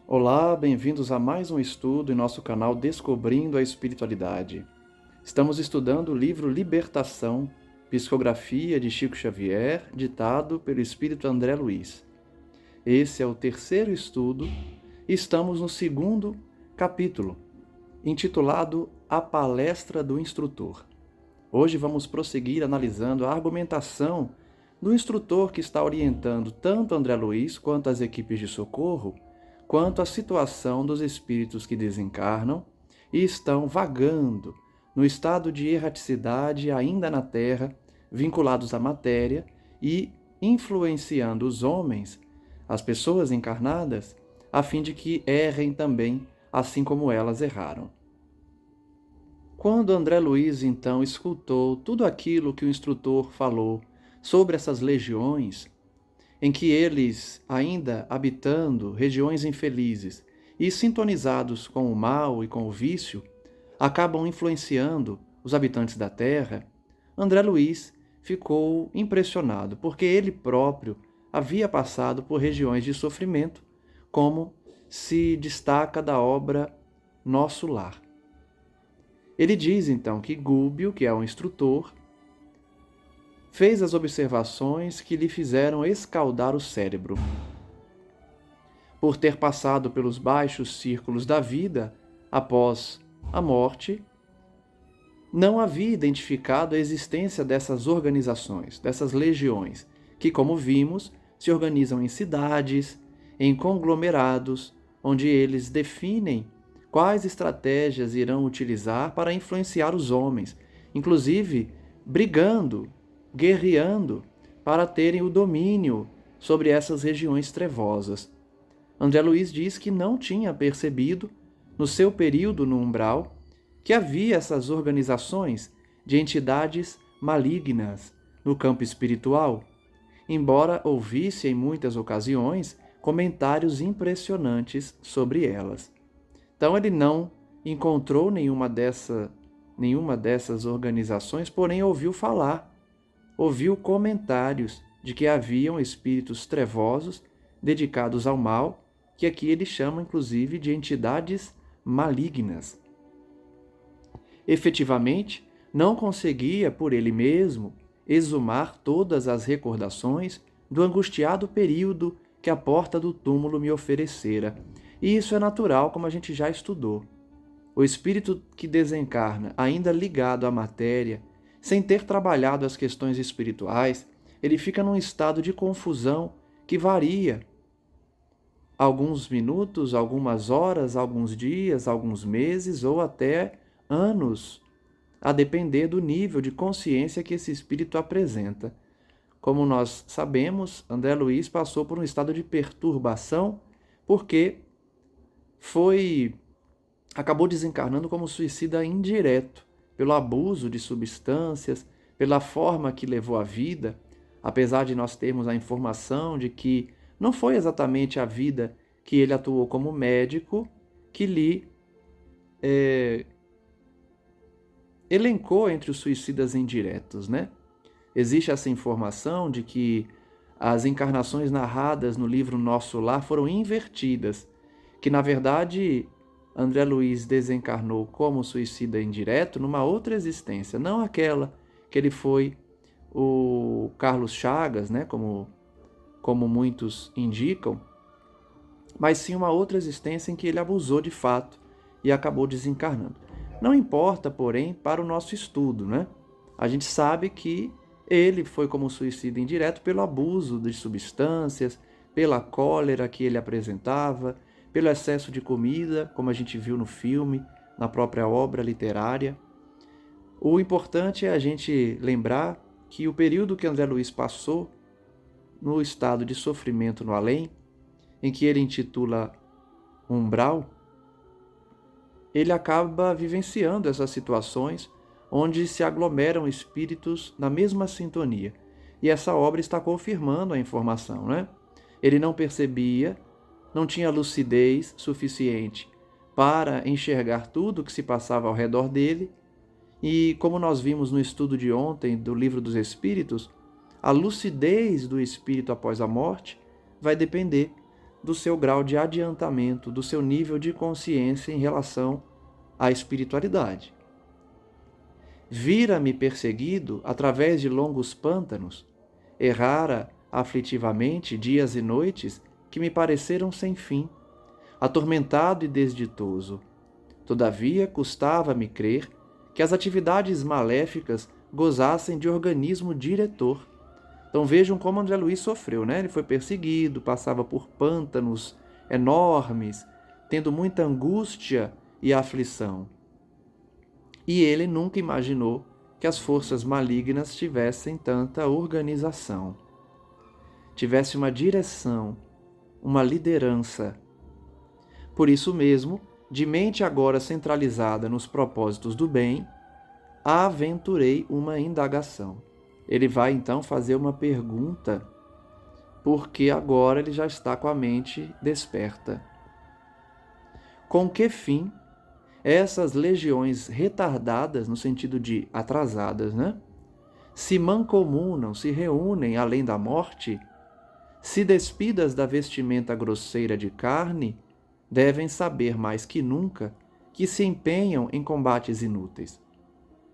Olá, bem-vindos a mais um estudo em nosso canal Descobrindo a Espiritualidade. Estamos estudando o livro Libertação, psicografia de Chico Xavier, ditado pelo Espírito André Luiz. Esse é o terceiro estudo e estamos no segundo capítulo, intitulado A Palestra do Instrutor. Hoje vamos prosseguir analisando a argumentação do instrutor que está orientando tanto André Luiz quanto as equipes de socorro quanto à situação dos espíritos que desencarnam e estão vagando no estado de erraticidade ainda na Terra, vinculados à matéria e influenciando os homens, as pessoas encarnadas, a fim de que errem também, assim como elas erraram. Quando André Luiz, então, escutou tudo aquilo que o instrutor falou sobre essas legiões, em que eles, ainda habitando regiões infelizes e sintonizados com o mal e com o vício, acabam influenciando os habitantes da Terra, André Luiz ficou impressionado, porque ele próprio havia passado por regiões de sofrimento, como se destaca da obra Nosso Lar. Ele diz, então, que Gúbio, que é o instrutor, fez as observações que lhe fizeram escaldar o cérebro. Por ter passado pelos baixos círculos da vida após a morte, não havia identificado a existência dessas organizações, dessas legiões, que, como vimos, se organizam em cidades, em conglomerados, onde eles definem quais estratégias irão utilizar para influenciar os homens, inclusive brigando, guerreando, para terem o domínio sobre essas regiões trevosas. André Luiz diz que não tinha percebido, no seu período no umbral, que havia essas organizações de entidades malignas no campo espiritual, embora ouvisse em muitas ocasiões comentários impressionantes sobre elas. Então ele não encontrou nenhuma dessas organizações, porém ouviu falar, ouviu comentários de que haviam espíritos trevosos dedicados ao mal, que aqui ele chama inclusive de entidades malignas. Efetivamente, não conseguia por ele mesmo exumar todas as recordações do angustiado período que a porta do túmulo me oferecera. E isso é natural, como a gente já estudou. O espírito que desencarna, ainda ligado à matéria, sem ter trabalhado as questões espirituais, ele fica num estado de confusão que varia alguns minutos, algumas horas, alguns dias, alguns meses ou até anos, a depender do nível de consciência que esse espírito apresenta. Como nós sabemos, André Luiz passou por um estado de perturbação porque acabou desencarnando como suicida indireto, pelo abuso de substâncias, pela forma que levou a vida, apesar de nós termos a informação de que não foi exatamente a vida que ele atuou como médico que lhe elencou entre os suicidas indiretos, né? Existe essa informação de que as encarnações narradas no livro Nosso Lar foram invertidas, que na verdade André Luiz desencarnou como suicida indireto numa outra existência, não aquela que ele foi o Carlos Chagas, né, como muitos indicam, mas sim uma outra existência em que ele abusou de fato e acabou desencarnando. Não importa, porém, para o nosso estudo, né? A gente sabe que ele foi como suicida indireto pelo abuso de substâncias, pela cólera que ele apresentava, pelo excesso de comida, como a gente viu no filme, na própria obra literária. O importante é a gente lembrar que o período que André Luiz passou no estado de sofrimento no além, em que ele intitula Umbral, ele acaba vivenciando essas situações onde se aglomeram espíritos na mesma sintonia. E essa obra está confirmando a informação, né? Ele não percebia, não tinha lucidez suficiente para enxergar tudo o que se passava ao redor dele, e como nós vimos no estudo de ontem do Livro dos Espíritos, a lucidez do espírito após a morte vai depender do seu grau de adiantamento, do seu nível de consciência em relação à espiritualidade. Vira-me perseguido através de longos pântanos, errara aflitivamente dias e noites que me pareceram sem fim, atormentado e desditoso. Todavia, custava-me crer que as atividades maléficas gozassem de organismo diretor. Então vejam como André Luiz sofreu, né? Ele foi perseguido, passava por pântanos enormes, tendo muita angústia e aflição. E ele nunca imaginou que as forças malignas tivessem tanta organização, tivesse uma direção, uma liderança. Por isso mesmo, de mente agora centralizada nos propósitos do bem, aventurei uma indagação. Ele vai então fazer uma pergunta, porque agora ele já está com a mente desperta. Com que fim essas legiões retardadas, no sentido de atrasadas, né? Se mancomunam, se reúnem além da morte, se despidas da vestimenta grosseira de carne, devem saber mais que nunca que se empenham em combates inúteis.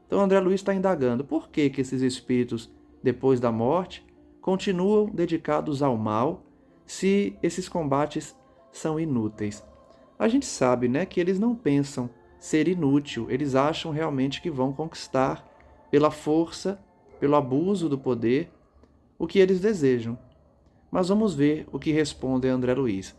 Então André Luiz está indagando por que esses espíritos, depois da morte, continuam dedicados ao mal se esses combates são inúteis. A gente sabe, né, que eles não pensam ser inútil, eles acham realmente que vão conquistar pela força, pelo abuso do poder, o que eles desejam. Mas vamos ver o que responde André Luiz.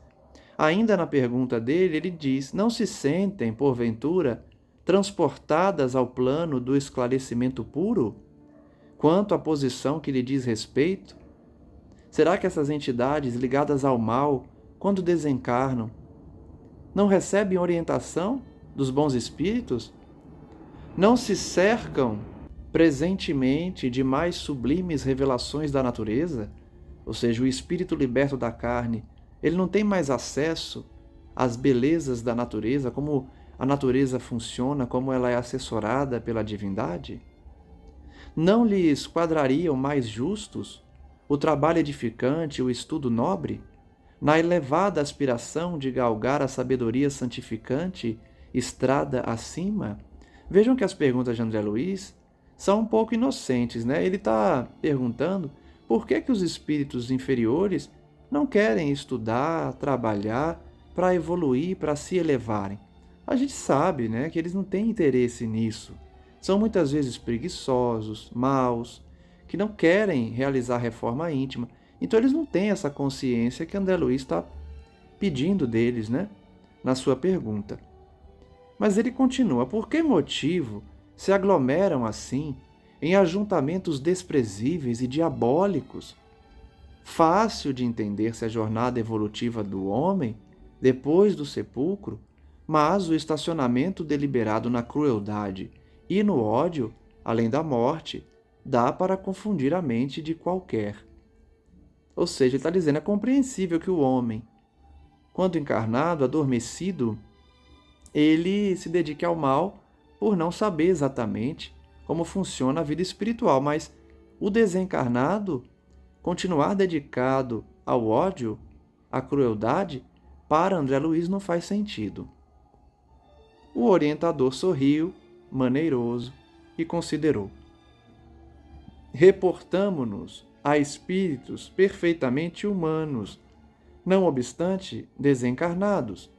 Ainda na pergunta dele, ele diz: não se sentem, porventura, transportadas ao plano do esclarecimento puro? Quanto à posição que lhe diz respeito? Será que essas entidades ligadas ao mal, quando desencarnam, não recebem orientação dos bons espíritos? Não se cercam presentemente de mais sublimes revelações da natureza? Ou seja, o espírito liberto da carne, ele não tem mais acesso às belezas da natureza, como a natureza funciona, como ela é assessorada pela divindade? Não lhes quadrariam mais justos o trabalho edificante, o estudo nobre, na elevada aspiração de galgar a sabedoria santificante estrada acima? Vejam que as perguntas de André Luiz são um pouco inocentes, né? Ele está perguntando por que os espíritos inferiores não querem estudar, trabalhar para evoluir, para se elevarem. A gente sabe, né, que eles não têm interesse nisso. São muitas vezes preguiçosos, maus, que não querem realizar reforma íntima. Então eles não têm essa consciência que André Luiz está pedindo deles, né, na sua pergunta. Mas ele continua: por que motivo se aglomeram assim em ajuntamentos desprezíveis e diabólicos? Fácil de entender-se a jornada evolutiva do homem depois do sepulcro, mas o estacionamento deliberado na crueldade e no ódio, além da morte, dá para confundir a mente de qualquer. Ou seja, ele está dizendo, é compreensível que o homem, quando encarnado, adormecido, ele se dedique ao mal por não saber exatamente como funciona a vida espiritual, mas o desencarnado continuar dedicado ao ódio, à crueldade, para André Luiz não faz sentido. O orientador sorriu, maneiroso, e considerou: reportamo-nos a espíritos perfeitamente humanos, não obstante desencarnados.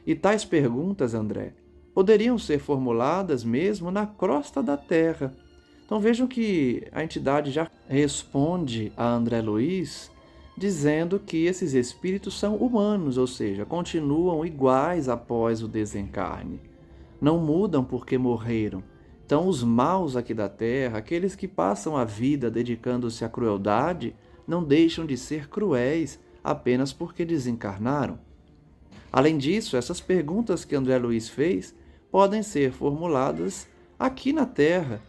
E tais perguntas, André, poderiam ser formuladas mesmo na crosta da Terra. Então vejam que a entidade já responde a André Luiz dizendo que esses espíritos são humanos, ou seja, continuam iguais após o desencarne. Não mudam porque morreram. Então os maus aqui da Terra, aqueles que passam a vida dedicando-se à crueldade, não deixam de ser cruéis apenas porque desencarnaram. Além disso, essas perguntas que André Luiz fez podem ser formuladas aqui na Terra.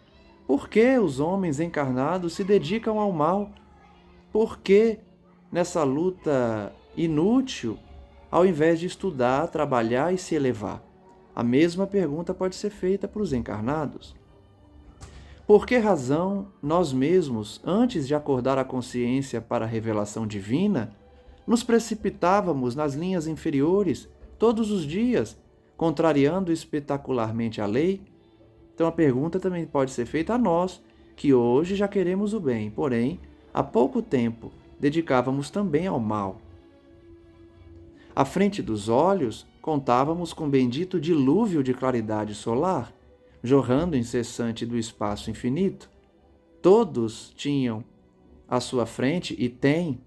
Por que os homens encarnados se dedicam ao mal? Por que, nessa luta inútil, ao invés de estudar, trabalhar e se elevar? A mesma pergunta pode ser feita para os encarnados. Por que razão nós mesmos, antes de acordar a consciência para a revelação divina, nos precipitávamos nas linhas inferiores todos os dias, contrariando espetacularmente a lei? Então a pergunta também pode ser feita a nós, que hoje já queremos o bem, porém, há pouco tempo dedicávamos também ao mal. À frente dos olhos, contávamos com o bendito dilúvio de claridade solar, jorrando incessante do espaço infinito. Todos tinham à sua frente e têm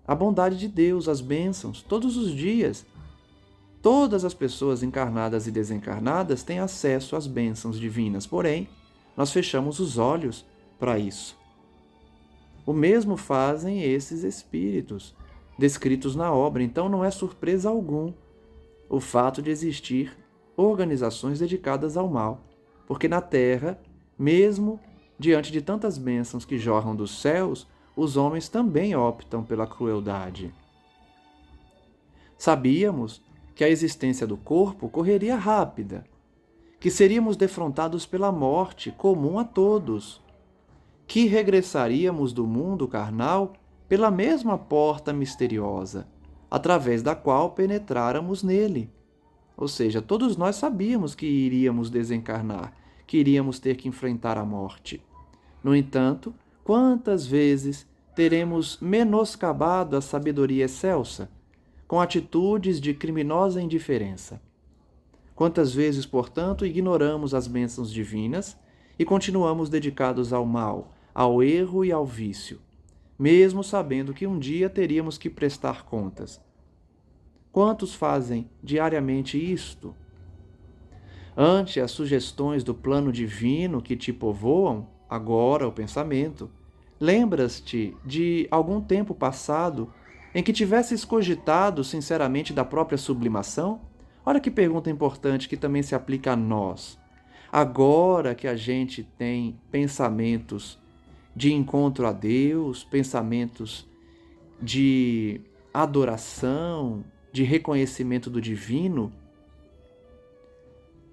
a bondade de Deus, as bênçãos, todos os dias. Todas as pessoas encarnadas e desencarnadas têm acesso às bênçãos divinas, porém, nós fechamos os olhos para isso. O mesmo fazem esses espíritos, descritos na obra, então não é surpresa algum o fato de existir organizações dedicadas ao mal, porque na Terra, mesmo diante de tantas bênçãos que jorram dos céus, os homens também optam pela crueldade. Sabíamos que a existência do corpo correria rápida, que seríamos defrontados pela morte comum a todos, que regressaríamos do mundo carnal pela mesma porta misteriosa, através da qual penetráramos nele. Ou seja, todos nós sabíamos que iríamos desencarnar, que iríamos ter que enfrentar a morte. No entanto, quantas vezes teremos menoscabado a sabedoria excelsa, com atitudes de criminosa indiferença? Quantas vezes, portanto, ignoramos as bênçãos divinas e continuamos dedicados ao mal, ao erro e ao vício, mesmo sabendo que um dia teríamos que prestar contas? Quantos fazem diariamente isto? Ante as sugestões do plano divino que te povoam, agora o pensamento, lembras-te de algum tempo passado em que tivesses cogitado sinceramente da própria sublimação? Olha que pergunta importante que também se aplica a nós. Agora que a gente tem pensamentos de encontro a Deus, pensamentos de adoração, de reconhecimento do divino,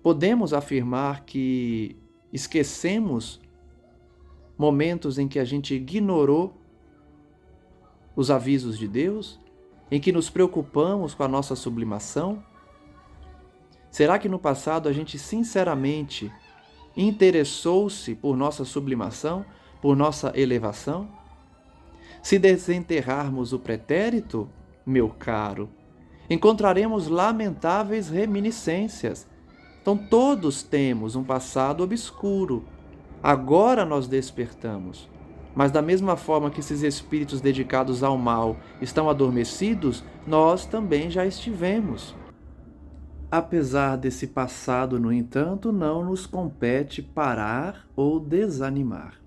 podemos afirmar que esquecemos momentos em que a gente ignorou os avisos de Deus, em que nos preocupamos com a nossa sublimação? Será que no passado a gente sinceramente interessou-se por nossa sublimação, por nossa elevação? Se desenterrarmos o pretérito, meu caro, encontraremos lamentáveis reminiscências. Então todos temos um passado obscuro. Agora nós despertamos. Mas da mesma forma que esses espíritos dedicados ao mal estão adormecidos, nós também já estivemos. Apesar desse passado, no entanto, não nos compete parar ou desanimar.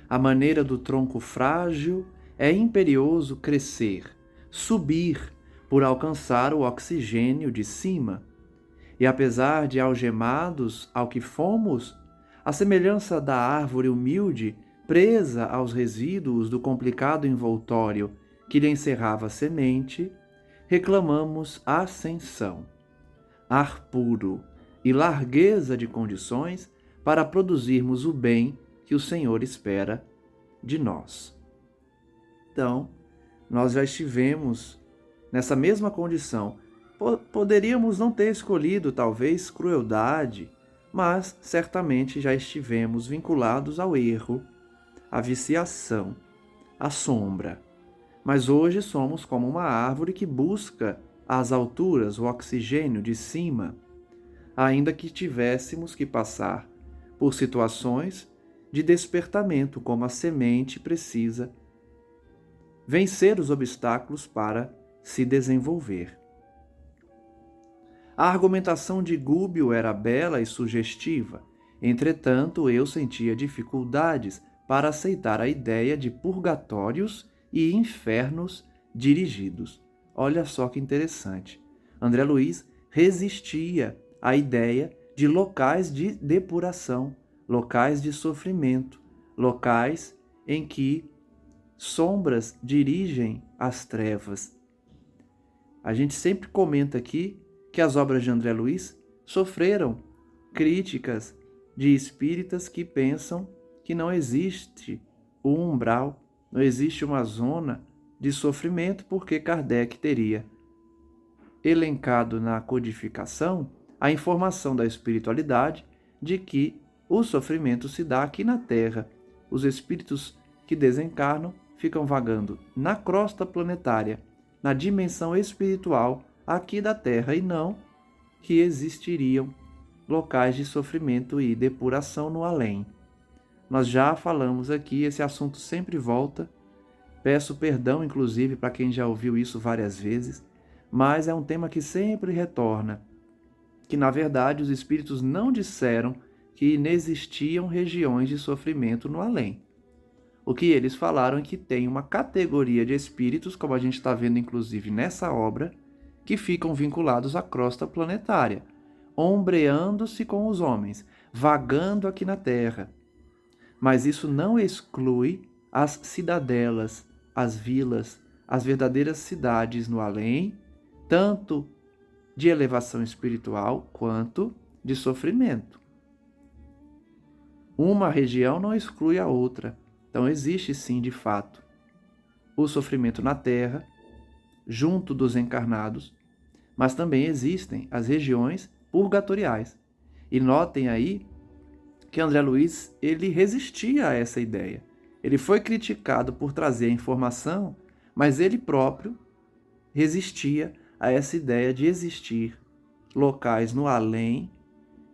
À maneira do tronco frágil, é imperioso crescer, subir, por alcançar o oxigênio de cima. E apesar de algemados ao que fomos, à semelhança da árvore humilde, presa aos resíduos do complicado envoltório que lhe encerrava a semente, reclamamos ascensão, ar puro e largueza de condições para produzirmos o bem que o Senhor espera de nós. Então, nós já estivemos nessa mesma condição. Poderíamos não ter escolhido, talvez, crueldade, mas certamente já estivemos vinculados ao erro, à viciação, à sombra. Mas hoje somos como uma árvore que busca às alturas o oxigênio de cima, ainda que tivéssemos que passar por situações de despertamento, como a semente precisa vencer os obstáculos para se desenvolver. A argumentação de Gúbio era bela e sugestiva, entretanto eu sentia dificuldades para aceitar a ideia de purgatórios e infernos dirigidos. Olha só que interessante. André Luiz resistia à ideia de locais de depuração, locais de sofrimento, locais em que sombras dirigem as trevas. A gente sempre comenta aqui que as obras de André Luiz sofreram críticas de espíritas que pensam que não existe o umbral, não existe uma zona de sofrimento, porque Kardec teria elencado na codificação a informação da espiritualidade de que o sofrimento se dá aqui na Terra. Os espíritos que desencarnam ficam vagando na crosta planetária, na dimensão espiritual aqui da Terra, e não que existiriam locais de sofrimento e depuração no além. Nós já falamos aqui, esse assunto sempre volta. Peço perdão, inclusive, para quem já ouviu isso várias vezes, mas é um tema que sempre retorna, que na verdade os espíritos não disseram que inexistiam regiões de sofrimento no além. O que eles falaram é que tem uma categoria de espíritos, como a gente está vendo inclusive nessa obra, que ficam vinculados à crosta planetária, ombreando-se com os homens, vagando aqui na Terra. Mas isso não exclui as cidadelas, as vilas, as verdadeiras cidades no além, tanto de elevação espiritual quanto de sofrimento. Uma região não exclui a outra. Então existe sim, de fato, o sofrimento na Terra, junto dos encarnados, mas também existem as regiões purgatoriais. E notem aí que André Luiz, ele resistia a essa ideia. Ele foi criticado por trazer a informação, mas ele próprio resistia a essa ideia de existir locais no além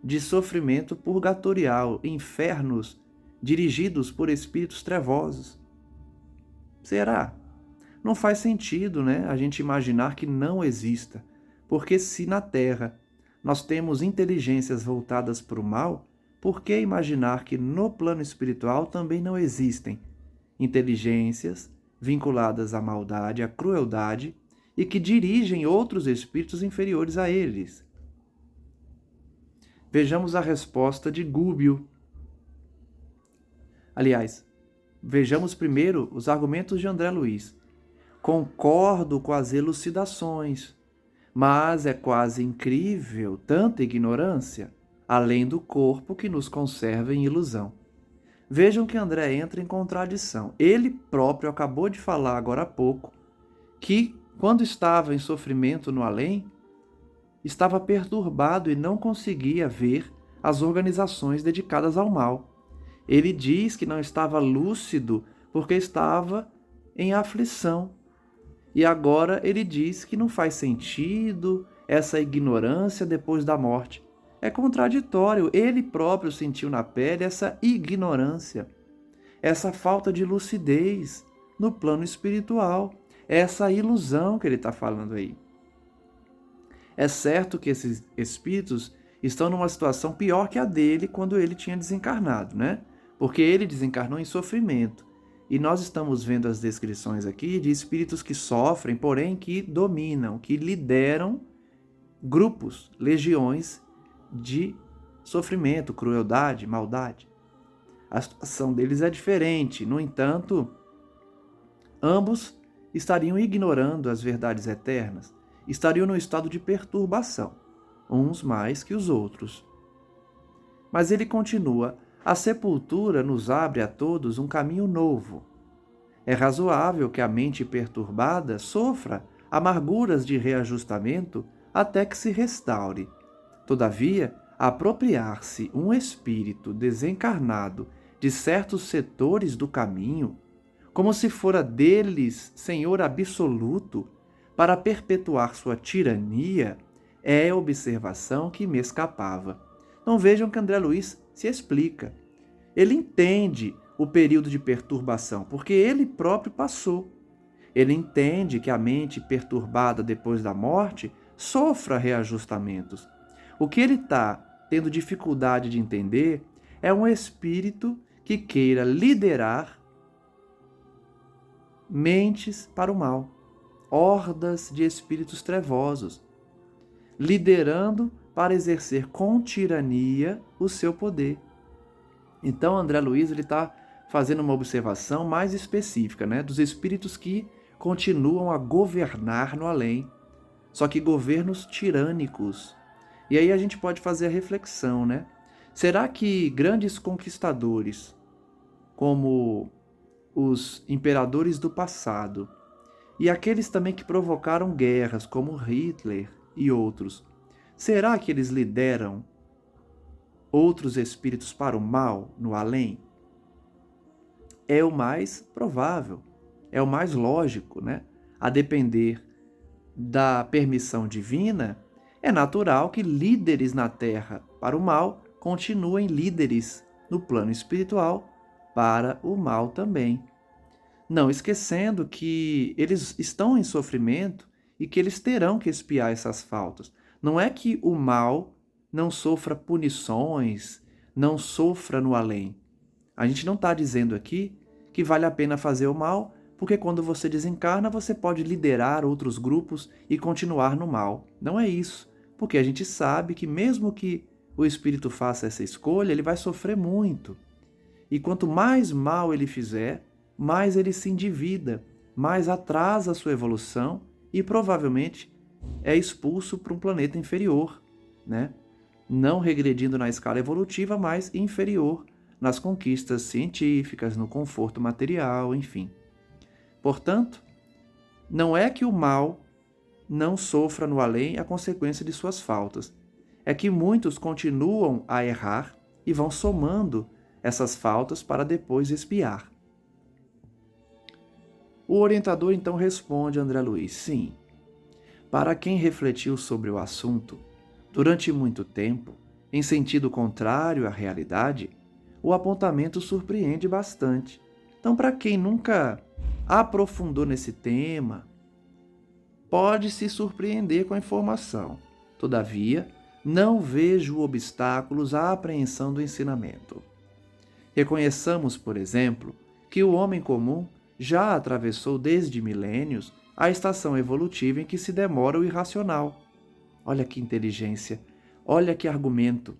de sofrimento purgatorial, infernos dirigidos por espíritos trevosos. Será? Não faz sentido, né, a gente imaginar que não exista, porque se na Terra nós temos inteligências voltadas para o mal, por que imaginar que no plano espiritual também não existem inteligências vinculadas à maldade, à crueldade e que dirigem outros espíritos inferiores a eles? Vejamos a resposta de Gúbio. Aliás, vejamos primeiro os argumentos de André Luiz. Concordo com as elucidações, mas é quase incrível tanta ignorância, além do corpo que nos conserva em ilusão. Vejam que André entra em contradição. Ele próprio acabou de falar agora há pouco que, quando estava em sofrimento no além, estava perturbado e não conseguia ver as organizações dedicadas ao mal. Ele diz que não estava lúcido porque estava em aflição. E agora ele diz que não faz sentido essa ignorância depois da morte. É contraditório. Ele próprio sentiu na pele essa ignorância, essa falta de lucidez no plano espiritual, essa ilusão que ele está falando aí. É certo que esses espíritos estão numa situação pior que a dele quando ele tinha desencarnado, né? Porque ele desencarnou em sofrimento. E nós estamos vendo as descrições aqui de espíritos que sofrem, porém que dominam, que lideram grupos, legiões de sofrimento, crueldade, maldade. A situação deles é diferente. No entanto, ambos estariam ignorando as verdades eternas, estariam no estado de perturbação, uns mais que os outros. Mas ele continua: a sepultura nos abre a todos um caminho novo. É razoável que a mente perturbada sofra amarguras de reajustamento até que se restaure. Todavia, apropriar-se um espírito desencarnado de certos setores do caminho, como se fora deles senhor absoluto, para perpetuar sua tirania, é observação que me escapava. Então vejam que André Luiz se explica. Ele entende o período de perturbação, porque ele próprio passou. Ele entende que a mente perturbada depois da morte sofra reajustamentos. O que ele está tendo dificuldade de entender é um espírito que queira liderar mentes para o mal, hordas de espíritos trevosos, liderando para exercer com tirania o seu poder. Então, André Luiz está fazendo uma observação mais específica, né, dos espíritos que continuam a governar no além, só que governos tirânicos. E aí a gente pode fazer a reflexão, né? Será que grandes conquistadores, como os imperadores do passado, E aqueles também que provocaram guerras, como Hitler e outros, será que eles lideram outros espíritos para o mal no além? É o mais provável, é o mais lógico, né? A depender da permissão divina, é natural que líderes na Terra para o mal continuem líderes no plano espiritual para o mal também. Não esquecendo que eles estão em sofrimento e que eles terão que expiar essas faltas. Não é que o mal não sofra punições, não sofra no além. A gente não está dizendo aqui que vale a pena fazer o mal, porque quando você desencarna, você pode liderar outros grupos e continuar no mal. Não é isso, porque a gente sabe que mesmo que o espírito faça essa escolha, ele vai sofrer muito. E quanto mais mal ele fizer, mais ele se endivida, mais atrasa a sua evolução e provavelmente é expulso para um planeta inferior, né? Não regredindo na escala evolutiva, mas inferior nas conquistas científicas, no conforto material, enfim. Portanto, não é que o mal não sofra no além a consequência de suas faltas. É que muitos continuam a errar e vão somando essas faltas para depois expiar. O orientador então responde a André Luiz: sim, para quem refletiu sobre o assunto durante muito tempo, em sentido contrário à realidade, o apontamento surpreende bastante. Então, para quem nunca aprofundou nesse tema, pode se surpreender com a informação. Todavia, não vejo obstáculos à apreensão do ensinamento. Reconheçamos, por exemplo, que o homem comum já atravessou desde milênios a estação evolutiva em que se demora o irracional. Olha que inteligência, olha que argumento.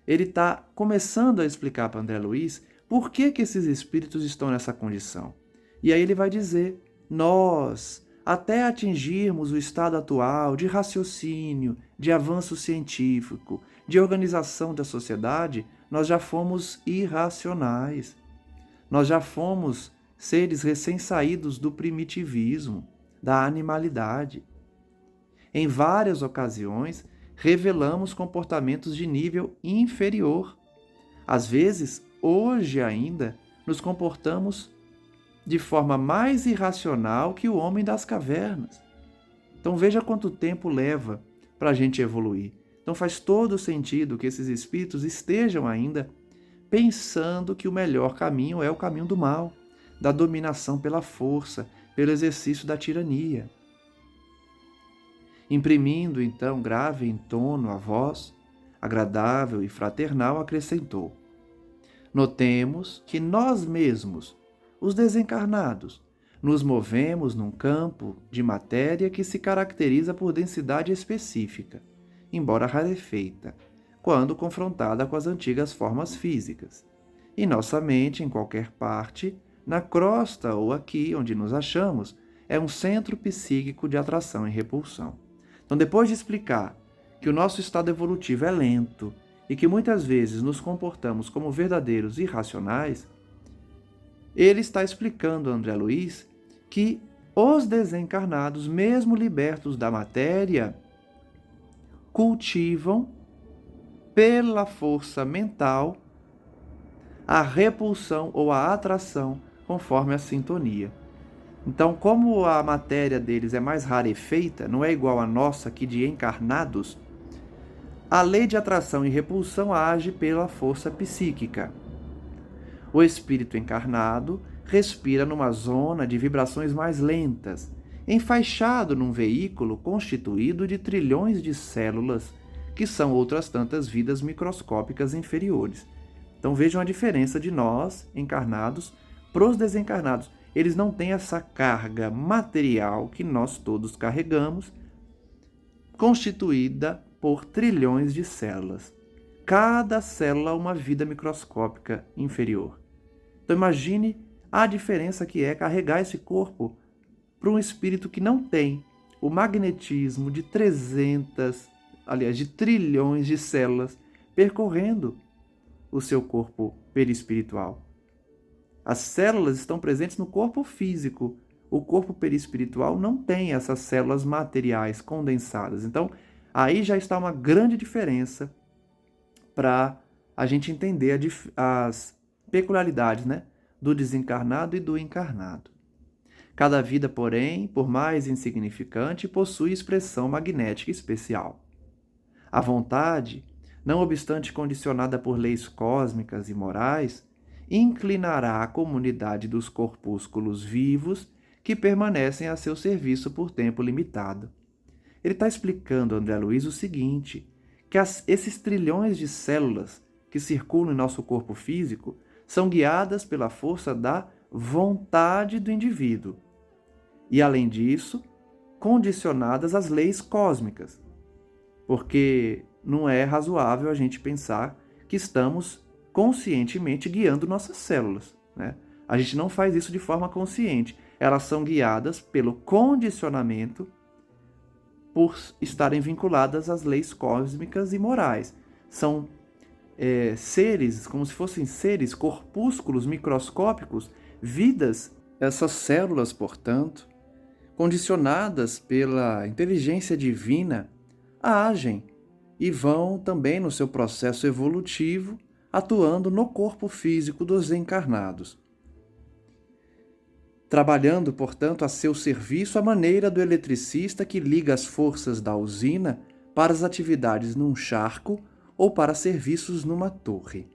Ele está começando a explicar para André Luiz por que esses espíritos estão nessa condição. E aí ele vai dizer: nós, até atingirmos o estado atual de raciocínio, de avanço científico, de organização da sociedade, nós já fomos irracionais. Nós já fomos seres recém-saídos do primitivismo, da animalidade. Em várias ocasiões, revelamos comportamentos de nível inferior. Às vezes, hoje ainda, nos comportamos de forma mais irracional que o homem das cavernas. Então veja quanto tempo leva para a gente evoluir. Então faz todo sentido que esses espíritos estejam ainda pensando que o melhor caminho é o caminho do mal, da dominação pela força, pelo exercício da tirania. Imprimindo então grave em tono a voz, agradável e fraternal, acrescentou: notemos que nós mesmos, os desencarnados, nos movemos num campo de matéria que se caracteriza por densidade específica, embora rarefeita, quando confrontada com as antigas formas físicas. E nossa mente, em qualquer parte, na crosta ou aqui onde nos achamos, é um centro psíquico de atração e repulsão. Então, depois de explicar que o nosso estado evolutivo é lento e que muitas vezes nos comportamos como verdadeiros irracionais, ele está explicando a André Luiz que os desencarnados, mesmo libertos da matéria, cultivam pela força mental a repulsão ou a atração conforme a sintonia. Então, como a matéria deles é mais rarefeita, não é igual à nossa aqui de encarnados, a lei de atração e repulsão age pela força psíquica. O espírito encarnado respira numa zona de vibrações mais lentas, enfaixado num veículo constituído de trilhões de células, que são outras tantas vidas microscópicas inferiores. Então vejam a diferença de nós, encarnados, para os desencarnados. Eles não têm essa carga material que nós todos carregamos, constituída por trilhões de células. Cada célula uma vida microscópica inferior. Então imagine a diferença que é carregar esse corpo para um espírito que não tem o magnetismo de de trilhões de células percorrendo o seu corpo perispiritual. As células estão presentes no corpo físico. o corpo perispiritual não tem essas células materiais condensadas. Então, aí já está uma grande diferença para a gente entender as peculiaridades, né, do desencarnado e do encarnado. Cada vida, porém, por mais insignificante, possui expressão magnética especial. A vontade, não obstante condicionada por leis cósmicas e morais, inclinará a comunidade dos corpúsculos vivos que permanecem a seu serviço por tempo limitado. Ele está explicando, André Luiz, o seguinte, que esses trilhões de células que circulam em nosso corpo físico são guiadas pela força da vontade do indivíduo. E, além disso, condicionadas às leis cósmicas. Porque não é razoável a gente pensar que estamos conscientemente guiando nossas células, né? A gente não faz isso de forma consciente. Elas são guiadas pelo condicionamento por estarem vinculadas às leis cósmicas e morais. São seres, como se fossem seres, corpúsculos microscópicos, vidas. Essas células, portanto, condicionadas pela inteligência divina, agem e vão também no seu processo evolutivo, atuando no corpo físico dos encarnados. Trabalhando, portanto, a seu serviço à maneira do eletricista que liga as forças da usina para as atividades num charco ou para serviços numa torre.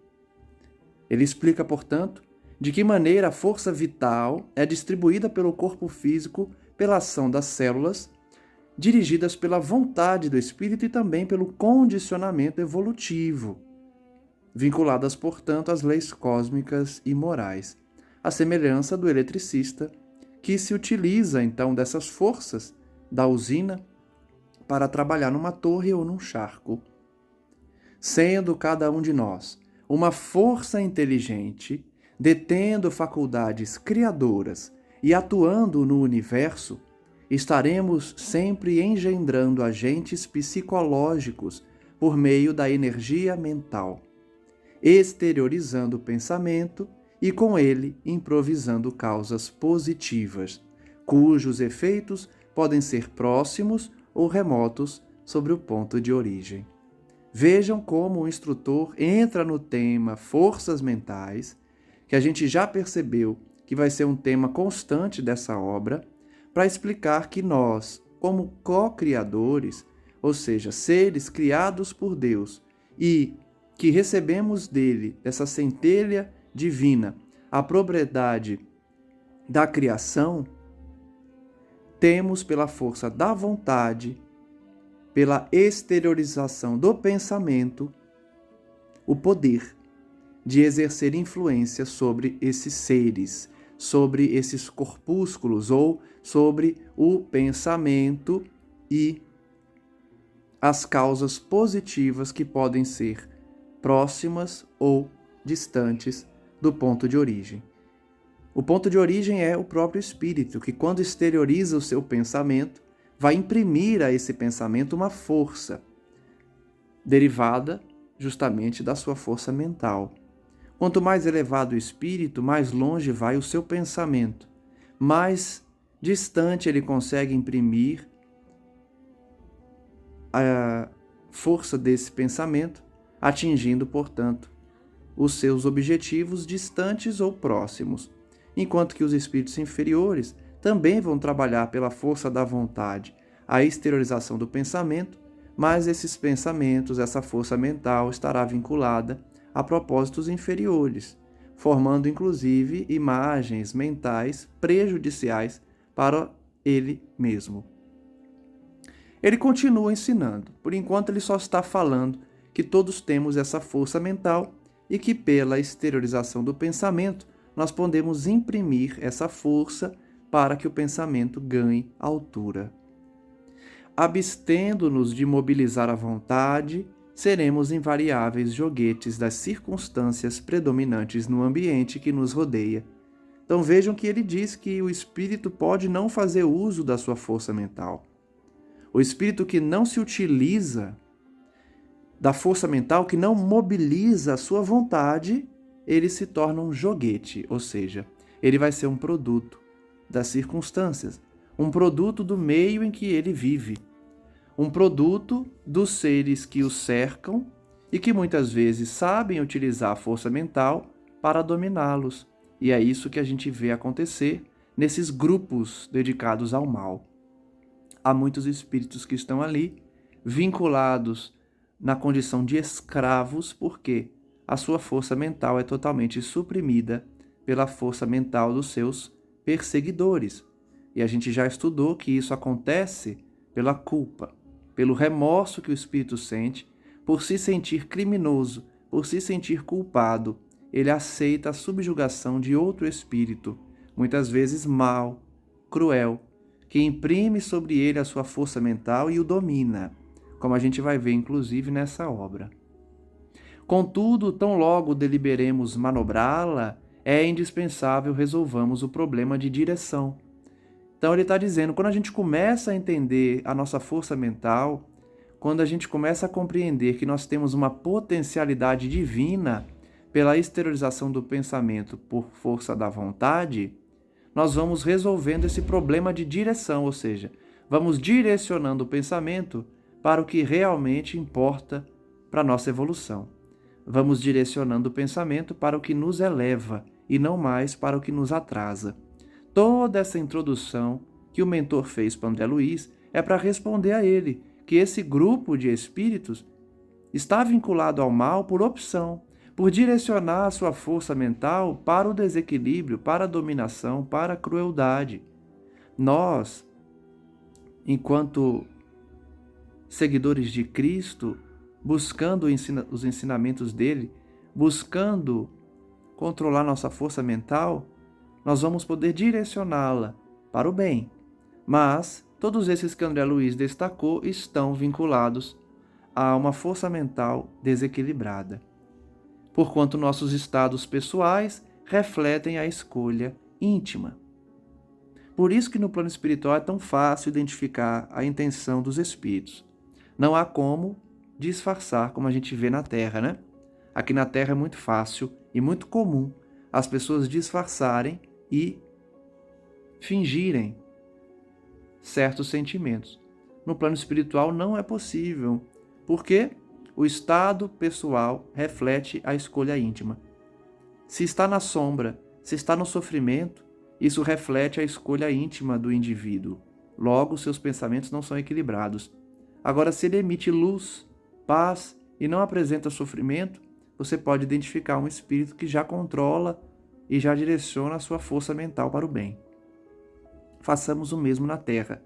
Ele explica, portanto, de que maneira a força vital é distribuída pelo corpo físico pela ação das células, dirigidas pela vontade do espírito e também pelo condicionamento evolutivo, vinculadas, portanto, às leis cósmicas e morais, à semelhança do eletricista, que se utiliza, então, dessas forças da usina para trabalhar numa torre ou num charco. Sendo cada um de nós uma força inteligente, detendo faculdades criadoras e atuando no universo, estaremos sempre engendrando agentes psicológicos por meio da energia mental, exteriorizando o pensamento e com ele improvisando causas positivas, cujos efeitos podem ser próximos ou remotos sobre o ponto de origem. Vejam como o instrutor entra no tema forças mentais, que a gente já percebeu que vai ser um tema constante dessa obra, para explicar que nós, como co-criadores, ou seja, seres criados por Deus e que recebemos dele, essa centelha divina, a propriedade da criação, temos pela força da vontade, pela exteriorização do pensamento, o poder de exercer influência sobre esses seres, sobre esses corpúsculos ou sobre o pensamento e as causas positivas que podem ser próximas ou distantes do ponto de origem. O ponto de origem é o próprio espírito, que quando exterioriza o seu pensamento, vai imprimir a esse pensamento uma força derivada justamente da sua força mental. Quanto mais elevado o espírito, mais longe vai o seu pensamento, mais distante ele consegue imprimir a força desse pensamento, atingindo, portanto, os seus objetivos distantes ou próximos, enquanto que os espíritos inferiores também vão trabalhar pela força da vontade, a exteriorização do pensamento, mas esses pensamentos, essa força mental estará vinculada a propósitos inferiores, formando inclusive imagens mentais prejudiciais para ele mesmo. Ele continua ensinando. Por enquanto ele só está falando que todos temos essa força mental e que pela exteriorização do pensamento nós podemos imprimir essa força para que o pensamento ganhe altura. Abstendo-nos de mobilizar a vontade, seremos invariáveis joguetes das circunstâncias predominantes no ambiente que nos rodeia. Então vejam que ele diz que o espírito pode não fazer uso da sua força mental. O espírito que não se utiliza da força mental, que não mobiliza a sua vontade, ele se torna um joguete, ou seja, ele vai ser um produto das circunstâncias, um produto do meio em que ele vive, um produto dos seres que o cercam e que muitas vezes sabem utilizar a força mental para dominá-los. E é isso que a gente vê acontecer nesses grupos dedicados ao mal. Há muitos espíritos que estão ali vinculados na condição de escravos, porque a sua força mental é totalmente suprimida pela força mental dos seus perseguidores. E a gente já estudou que isso acontece pela culpa, pelo remorso que o espírito sente por se sentir criminoso, por se sentir culpado. Ele aceita a subjugação de outro espírito, muitas vezes mau, cruel, que imprime sobre ele a sua força mental e o domina, como a gente vai ver inclusive nessa obra. Contudo, tão logo deliberemos manobrá-la, é indispensável resolvamos o problema de direção. Então ele está dizendo, quando a gente começa a entender a nossa força mental, quando a gente começa a compreender que nós temos uma potencialidade divina pela exteriorização do pensamento por força da vontade, nós vamos resolvendo esse problema de direção, ou seja, vamos direcionando o pensamento para o que realmente importa para a nossa evolução. Vamos direcionando o pensamento para o que nos eleva e não mais para o que nos atrasa. Toda essa introdução que o mentor fez para André Luiz é para responder a ele que esse grupo de espíritos está vinculado ao mal por opção, por direcionar a sua força mental para o desequilíbrio, para a dominação, para a crueldade. Nós, enquanto seguidores de Cristo, buscando os ensinamentos dele, buscando controlar nossa força mental, nós vamos poder direcioná-la para o bem. Mas todos esses que André Luiz destacou estão vinculados a uma força mental desequilibrada, porquanto nossos estados pessoais refletem a escolha íntima. Por isso que no plano espiritual é tão fácil identificar a intenção dos espíritos. Não há como disfarçar, como a gente vê na Terra, né? Aqui na Terra é muito fácil e muito comum as pessoas disfarçarem e fingirem certos sentimentos. No plano espiritual não é possível, porque o estado pessoal reflete a escolha íntima. Se está na sombra, se está no sofrimento, isso reflete a escolha íntima do indivíduo. Logo, seus pensamentos não são equilibrados. Agora, se ele emite luz, paz e não apresenta sofrimento, você pode identificar um espírito que já controla e já direciona a sua força mental para o bem. Façamos o mesmo na Terra,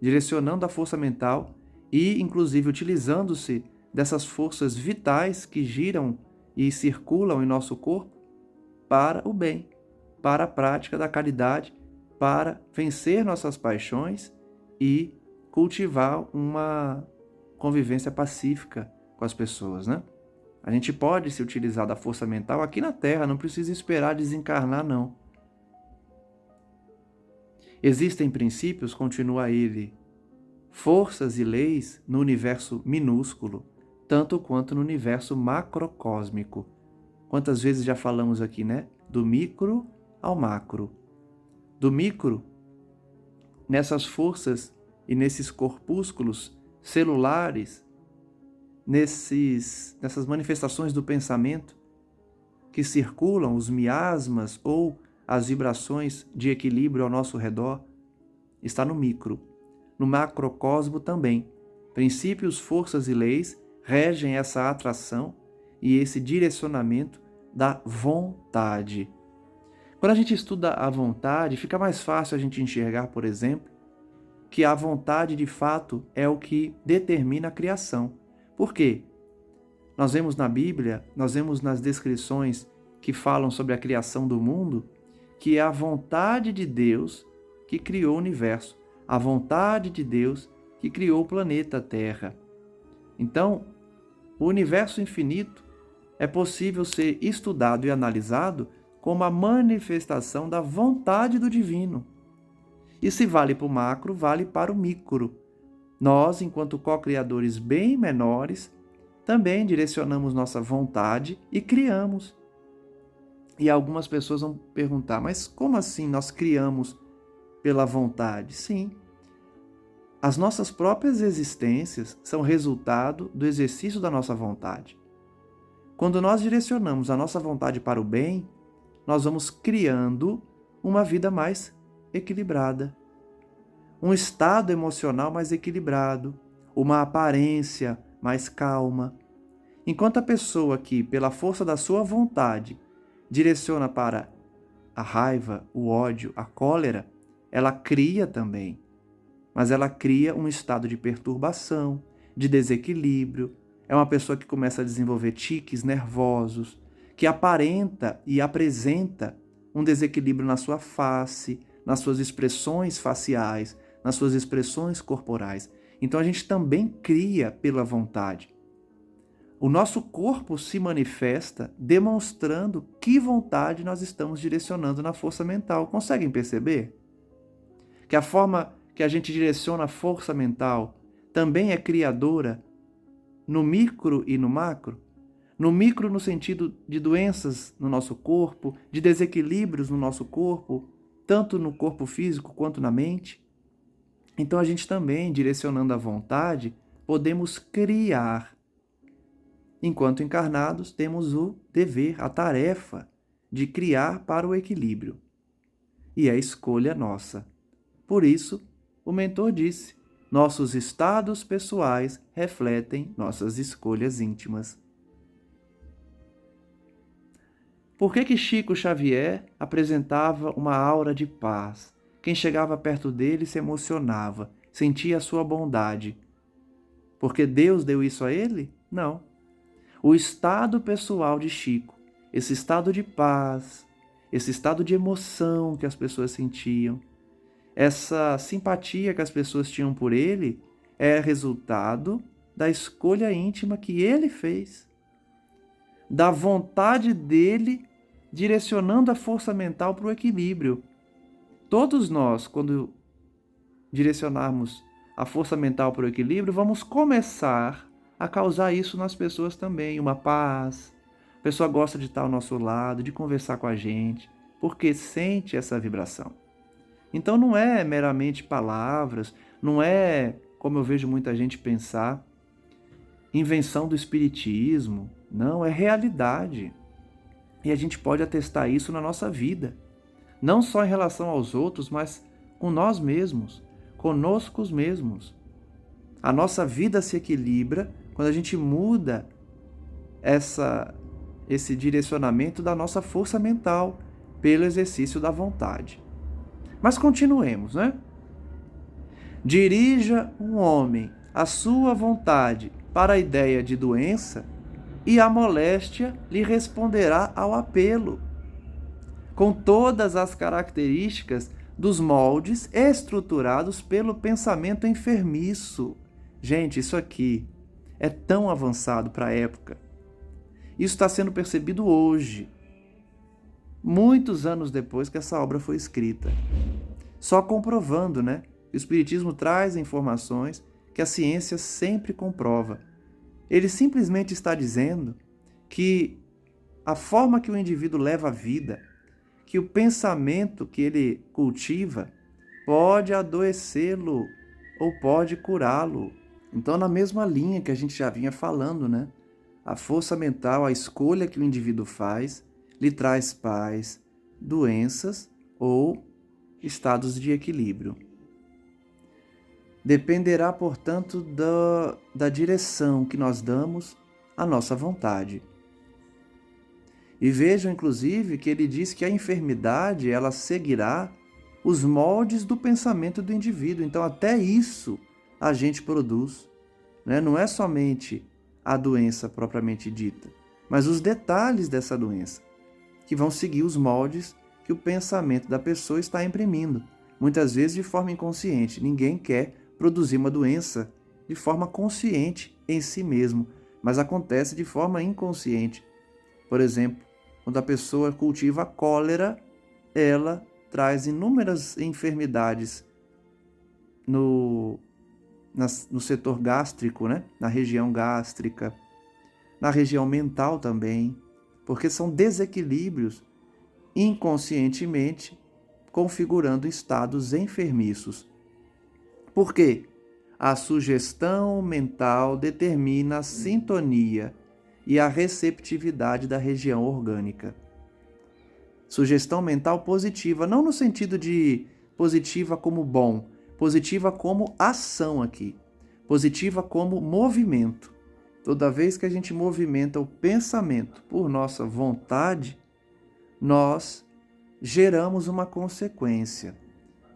direcionando a força mental e, inclusive, utilizando-se dessas forças vitais que giram e circulam em nosso corpo para o bem, para a prática da caridade, para vencer nossas paixões e cultivar uma convivência pacífica com as pessoas, né? A gente pode se utilizar da força mental aqui na Terra, não precisa esperar desencarnar, não. Existem princípios, continua ele, forças e leis no universo minúsculo, tanto quanto no universo macrocósmico. Quantas vezes já falamos aqui, né? Do micro ao macro. Do micro, nessas forças e nesses corpúsculos celulares, nessas manifestações do pensamento que circulam, os miasmas ou as vibrações de equilíbrio ao nosso redor, está no micro. No macrocosmo também. Princípios, forças e leis regem essa atração e esse direcionamento da vontade. Quando a gente estuda a vontade, fica mais fácil a gente enxergar, por exemplo, que a vontade de fato é o que determina a criação. Por quê? Nós vemos na Bíblia, nós vemos nas descrições que falam sobre a criação do mundo, que é a vontade de Deus que criou o universo, a vontade de Deus que criou o planeta Terra. Então, o universo infinito é possível ser estudado e analisado como a manifestação da vontade do divino. E se vale para o macro, vale para o micro. Nós, enquanto co-criadores bem menores, também direcionamos nossa vontade e criamos. E algumas pessoas vão perguntar, mas como assim nós criamos pela vontade? Sim. As nossas próprias existências são resultado do exercício da nossa vontade. Quando nós direcionamos a nossa vontade para o bem, nós vamos criando uma vida mais equilibrada, um estado emocional mais equilibrado, uma aparência mais calma. Enquanto a pessoa que, pela força da sua vontade, direciona para a raiva, o ódio, a cólera, ela cria também. Mas ela cria um estado de perturbação, de desequilíbrio. É uma pessoa que começa a desenvolver tiques nervosos, que aparenta e apresenta um desequilíbrio na sua face, nas suas expressões faciais, nas suas expressões corporais. Então a gente também cria pela vontade. O nosso corpo se manifesta demonstrando que vontade nós estamos direcionando na força mental. Conseguem perceber? Que a forma que a gente direciona a força mental também é criadora no micro e no macro? No micro, no sentido de doenças no nosso corpo, de desequilíbrios no nosso corpo, tanto no corpo físico quanto na mente. Então, a gente também, direcionando a vontade, podemos criar. Enquanto encarnados, temos o dever, a tarefa de criar para o equilíbrio. E é escolha nossa. Por isso, o mentor disse: nossos estados pessoais refletem nossas escolhas íntimas. Por que Chico Xavier apresentava uma aura de paz? Quem chegava perto dele se emocionava, sentia a sua bondade. Porque Deus deu isso a ele? Não. O estado pessoal de Chico, esse estado de paz, esse estado de emoção que as pessoas sentiam, essa simpatia que as pessoas tinham por ele, é resultado da escolha íntima que ele fez, da vontade dele direcionando a força mental para o equilíbrio. Todos nós, quando direcionarmos a força mental para o equilíbrio, vamos começar a causar isso nas pessoas também, uma paz. A pessoa gosta de estar ao nosso lado, de conversar com a gente, porque sente essa vibração. Então não é meramente palavras, não é, como eu vejo muita gente pensar, invenção do espiritismo. Não, é realidade. E a gente pode atestar isso na nossa vida. Não só em relação aos outros, mas com nós mesmos, conosco mesmos. A nossa vida se equilibra quando a gente muda esse direcionamento da nossa força mental pelo exercício da vontade. Mas continuemos, né? Dirija um homem a sua vontade para a ideia de doença e a moléstia lhe responderá ao apelo, com todas as características dos moldes estruturados pelo pensamento enfermiço. Gente, isso aqui é tão avançado para a época. Isso está sendo percebido hoje, muitos anos depois que essa obra foi escrita. Só comprovando, né? O Espiritismo traz informações que a ciência sempre comprova. Ele simplesmente está dizendo que a forma que o indivíduo leva a vida, que o pensamento que ele cultiva, pode adoecê-lo ou pode curá-lo. Então, na mesma linha que a gente já vinha falando, né? A força mental, a escolha que o indivíduo faz, lhe traz paz, doenças ou estados de equilíbrio. Dependerá, portanto, da direção que nós damos à nossa vontade. E vejam, inclusive, que ele diz que a enfermidade ela seguirá os moldes do pensamento do indivíduo. Então, até isso a gente produz. Né? Não é somente a doença propriamente dita, mas os detalhes dessa doença, que vão seguir os moldes que o pensamento da pessoa está imprimindo. Muitas vezes de forma inconsciente. Ninguém quer produzir uma doença de forma consciente em si mesmo, mas acontece de forma inconsciente. Por exemplo, quando a pessoa cultiva a cólera, ela traz inúmeras enfermidades no setor gástrico, né? Na região gástrica, na região mental também, porque são desequilíbrios inconscientemente configurando estados enfermiços. Por quê? A sugestão mental determina a sintonia e a receptividade da região orgânica. Sugestão mental positiva, não no sentido de positiva como bom, positiva como ação aqui, positiva como movimento. Toda vez que a gente movimenta o pensamento por nossa vontade, nós geramos uma consequência.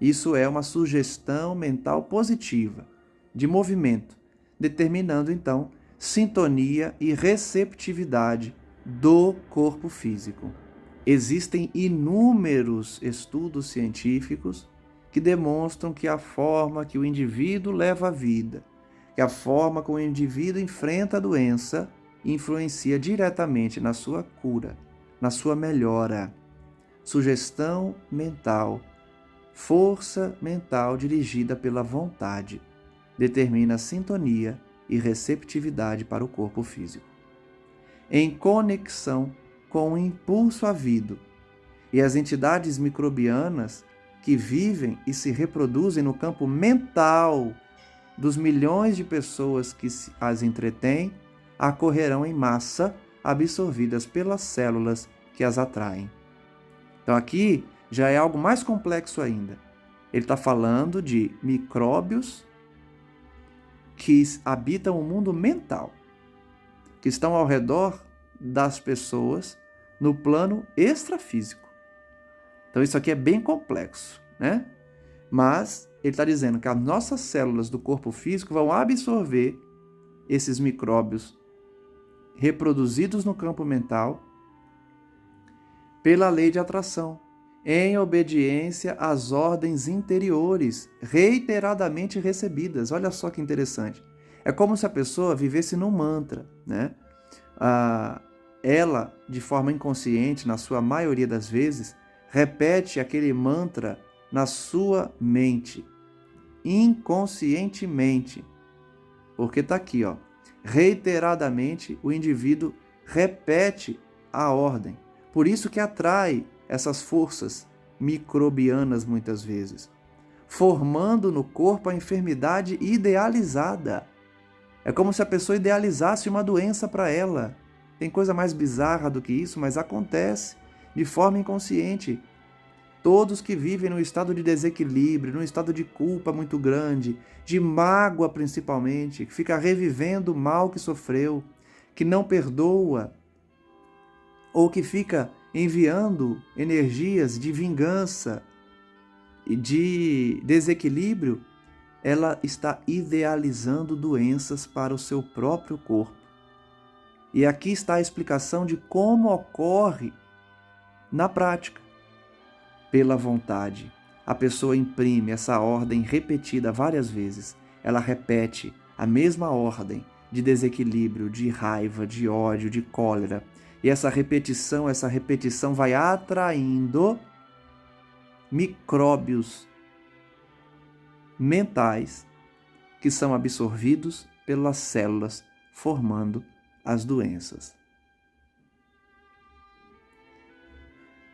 Isso é uma sugestão mental positiva, de movimento, determinando então sintonia e receptividade do corpo físico. Existem inúmeros estudos científicos que demonstram que a forma que o indivíduo leva a vida, que a forma como o indivíduo enfrenta a doença, influencia diretamente na sua cura, na sua melhora. Sugestão mental, força mental dirigida pela vontade, determina sintonia e receptividade para o corpo físico. Em conexão com o impulso havido e as entidades microbianas que vivem e se reproduzem no campo mental dos milhões de pessoas que as entretêm, acorrerão em massa, absorvidas pelas células que as atraem. Então aqui já é algo mais complexo ainda. Ele está falando de micróbios que habitam o mundo mental, que estão ao redor das pessoas no plano extrafísico. Então isso aqui é bem complexo, né? Mas ele está dizendo que as nossas células do corpo físico vão absorver esses micróbios reproduzidos no campo mental pela lei de atração, em obediência às ordens interiores reiteradamente recebidas. Olha só que interessante. É como se a pessoa vivesse num mantra, né? Ela, de forma inconsciente, na sua maioria das vezes, repete aquele mantra na sua mente, inconscientemente. Porque está aqui, ó, reiteradamente o indivíduo repete a ordem. Por isso que atrai essas forças microbianas muitas vezes, formando no corpo a enfermidade idealizada. É como se a pessoa idealizasse uma doença para ela. Tem coisa mais bizarra do que isso, mas acontece de forma inconsciente. Todos que vivem num estado de desequilíbrio, num estado de culpa muito grande, de mágoa principalmente, que fica revivendo o mal que sofreu, que não perdoa, ou que fica enviando energias de vingança e de desequilíbrio, ela está idealizando doenças para o seu próprio corpo. E aqui está a explicação de como ocorre na prática. Pela vontade, a pessoa imprime essa ordem repetida várias vezes. Ela repete a mesma ordem de desequilíbrio, de raiva, de ódio, de cólera. E essa repetição vai atraindo micróbios mentais que são absorvidos pelas células, formando as doenças.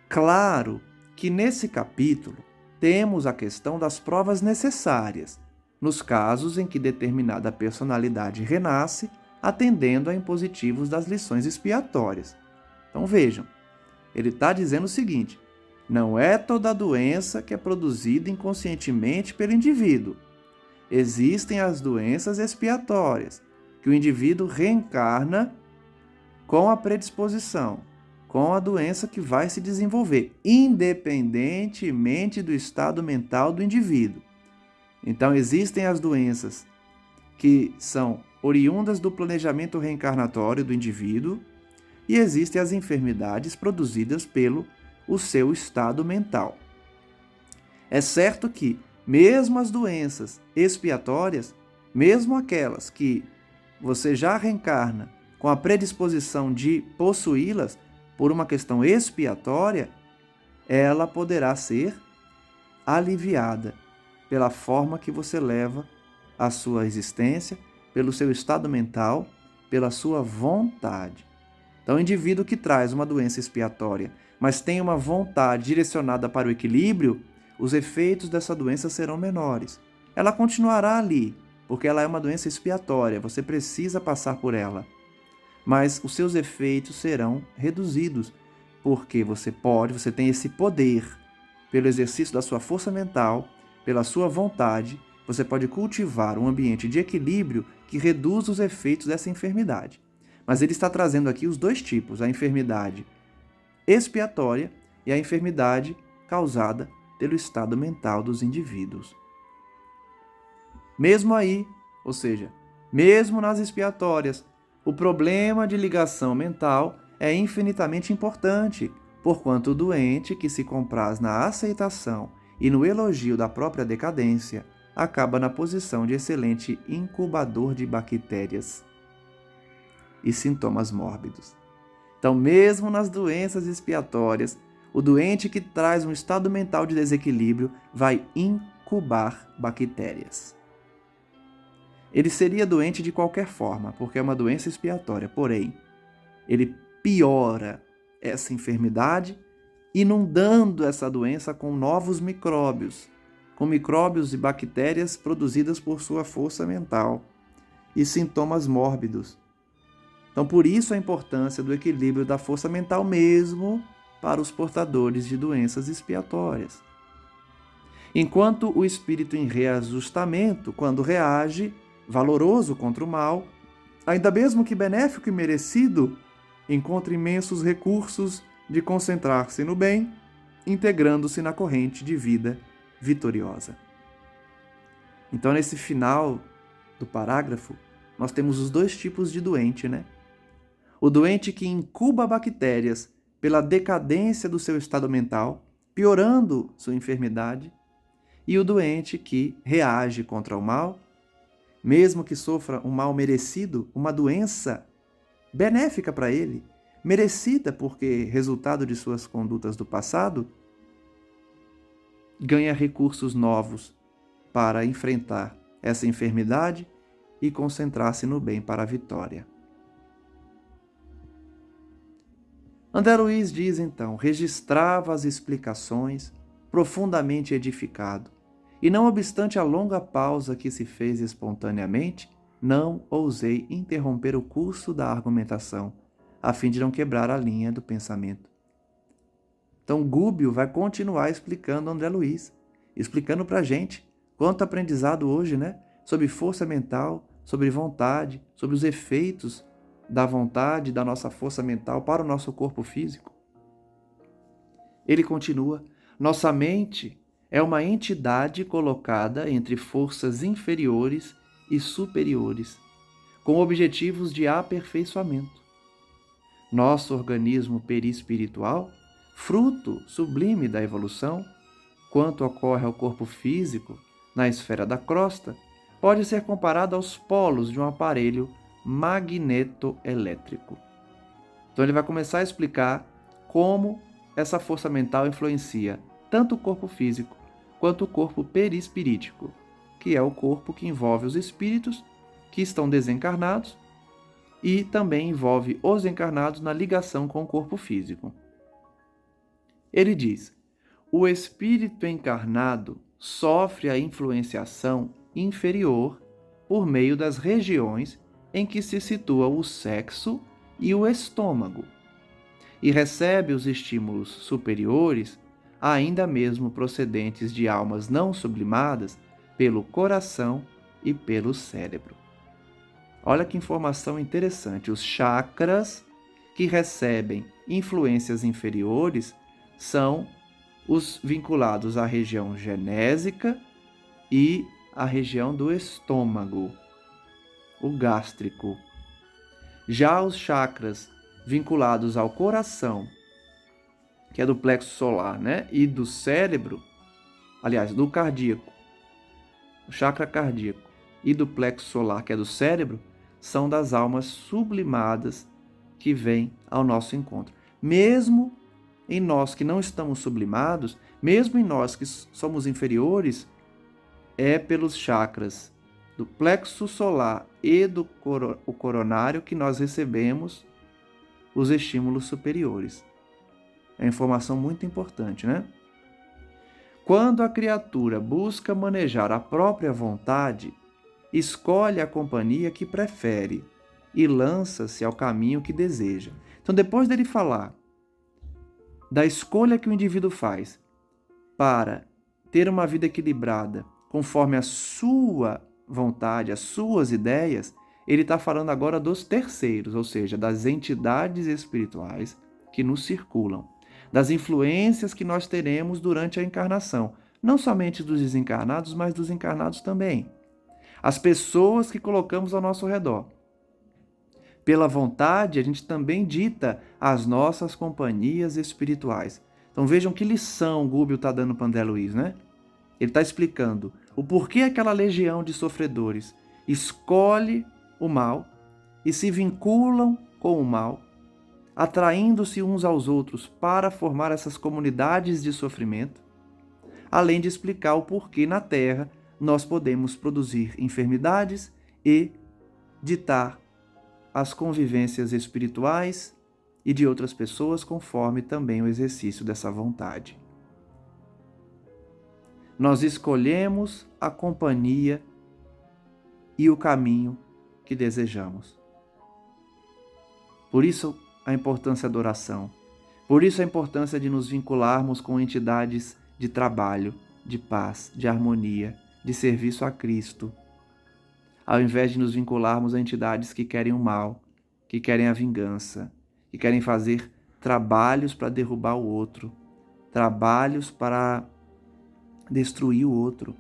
Claro que nesse capítulo temos a questão das provas necessárias, nos casos em que determinada personalidade renasce, atendendo a impositivos das lições expiatórias. Então vejam, ele está dizendo o seguinte: não é toda doença que é produzida inconscientemente pelo indivíduo. Existem as doenças expiatórias, que o indivíduo reencarna com a predisposição, com a doença que vai se desenvolver, independentemente do estado mental do indivíduo. Então existem as doenças que são oriundas do planejamento reencarnatório do indivíduo e existem as enfermidades produzidas pelo seu estado mental. É certo que, mesmo as doenças expiatórias, mesmo aquelas que você já reencarna com a predisposição de possuí-las por uma questão expiatória, ela poderá ser aliviada pela forma que você leva a sua existência, pelo seu estado mental, pela sua vontade. Então, o indivíduo que traz uma doença expiatória, mas tem uma vontade direcionada para o equilíbrio, os efeitos dessa doença serão menores. Ela continuará ali, porque ela é uma doença expiatória, você precisa passar por ela. Mas os seus efeitos serão reduzidos, porque você tem esse poder, pelo exercício da sua força mental, pela sua vontade, você pode cultivar um ambiente de equilíbrio que reduz os efeitos dessa enfermidade. Mas ele está trazendo aqui os dois tipos, a enfermidade expiatória e a enfermidade causada pelo estado mental dos indivíduos. Mesmo aí, ou seja, mesmo nas expiatórias, o problema de ligação mental é infinitamente importante, porquanto o doente que se compraz na aceitação e no elogio da própria decadência acaba na posição de excelente incubador de bactérias e sintomas mórbidos. Então, mesmo nas doenças expiatórias, o doente que traz um estado mental de desequilíbrio vai incubar bactérias. Ele seria doente de qualquer forma, porque é uma doença expiatória, porém, ele piora essa enfermidade, inundando essa doença com novos micróbios, com micróbios e bactérias produzidas por sua força mental e sintomas mórbidos. Então, por isso a importância do equilíbrio da força mental mesmo para os portadores de doenças expiatórias. Enquanto o espírito em reajustamento, quando reage valoroso contra o mal, ainda mesmo que benéfico e merecido, encontra imensos recursos de concentrar-se no bem, integrando-se na corrente de vida vitoriosa. Então, nesse final do parágrafo, nós temos os dois tipos de doente, né? O doente que incuba bactérias pela decadência do seu estado mental, piorando sua enfermidade, e o doente que reage contra o mal, mesmo que sofra um mal merecido, uma doença benéfica para ele, merecida porque resultado de suas condutas do passado, ganha recursos novos para enfrentar essa enfermidade e concentrar-se no bem para a vitória. André Luiz diz então: registrava as explicações, profundamente edificado, e não obstante a longa pausa que se fez espontaneamente, não ousei interromper o curso da argumentação, a fim de não quebrar a linha do pensamento. Então Gubbio vai continuar explicando André Luiz, explicando para a gente quanto aprendizado hoje, né? Sobre força mental, sobre vontade, sobre os efeitos da vontade, da nossa força mental para o nosso corpo físico. Ele continua: nossa mente é uma entidade colocada entre forças inferiores e superiores, com objetivos de aperfeiçoamento. Nosso organismo perispiritual, fruto sublime da evolução, quanto ocorre ao corpo físico na esfera da crosta, pode ser comparado aos polos de um aparelho magnetoelétrico. Então ele vai começar a explicar como essa força mental influencia tanto o corpo físico quanto o corpo perispirítico, que é o corpo que envolve os espíritos que estão desencarnados e também envolve os encarnados na ligação com o corpo físico. Ele diz: o espírito encarnado sofre a influenciação inferior por meio das regiões em que se situa o sexo e o estômago, e recebe os estímulos superiores, ainda mesmo procedentes de almas não sublimadas, pelo coração e pelo cérebro. Olha que informação interessante. Os chakras que recebem influências inferiores são os vinculados à região genésica e à região do estômago, o gástrico. Já os chakras vinculados ao coração, que é do plexo solar, né, e do cérebro, aliás, do cardíaco, o chakra cardíaco e do plexo solar, que é do cérebro, são das almas sublimadas que vêm ao nosso encontro. Mesmo em nós que não estamos sublimados, mesmo em nós que somos inferiores, é pelos chakras do plexo solar e do coronário que nós recebemos os estímulos superiores. É informação muito importante, né? Quando a criatura busca manejar a própria vontade, escolhe a companhia que prefere e lança-se ao caminho que deseja. Então, depois dele falar da escolha que o indivíduo faz para ter uma vida equilibrada conforme a sua vontade, as suas ideias, ele está falando agora dos terceiros, ou seja, das entidades espirituais que nos circulam, das influências que nós teremos durante a encarnação, não somente dos desencarnados, mas dos encarnados também. As pessoas que colocamos ao nosso redor. Pela vontade, a gente também dita as nossas companhias espirituais. Então vejam que lição Gubbio está dando para André Luiz, né? Ele está explicando o porquê aquela legião de sofredores escolhe o mal e se vinculam com o mal, atraindo-se uns aos outros para formar essas comunidades de sofrimento, além de explicar o porquê na Terra nós podemos produzir enfermidades e ditar as convivências espirituais e de outras pessoas conforme também o exercício dessa vontade. Nós escolhemos a companhia e o caminho que desejamos. Por isso a importância da oração. Por isso a importância de nos vincularmos com entidades de trabalho, de paz, de harmonia, de serviço a Cristo, ao invés de nos vincularmos a entidades que querem o mal, que querem a vingança, que querem fazer trabalhos para derrubar o outro, trabalhos para destruir o outro.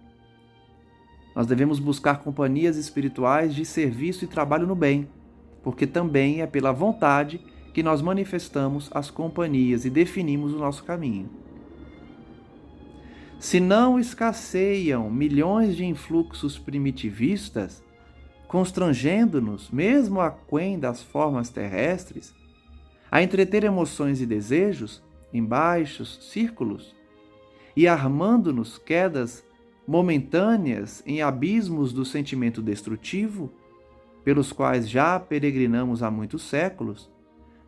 Nós devemos buscar companhias espirituais de serviço e trabalho no bem, porque também é pela vontade que nós manifestamos as companhias e definimos o nosso caminho. Se não escasseiam milhões de influxos primitivistas, constrangendo-nos, mesmo aquém das formas terrestres, a entreter emoções e desejos em baixos círculos e armando-nos quedas momentâneas em abismos do sentimento destrutivo, pelos quais já peregrinamos há muitos séculos,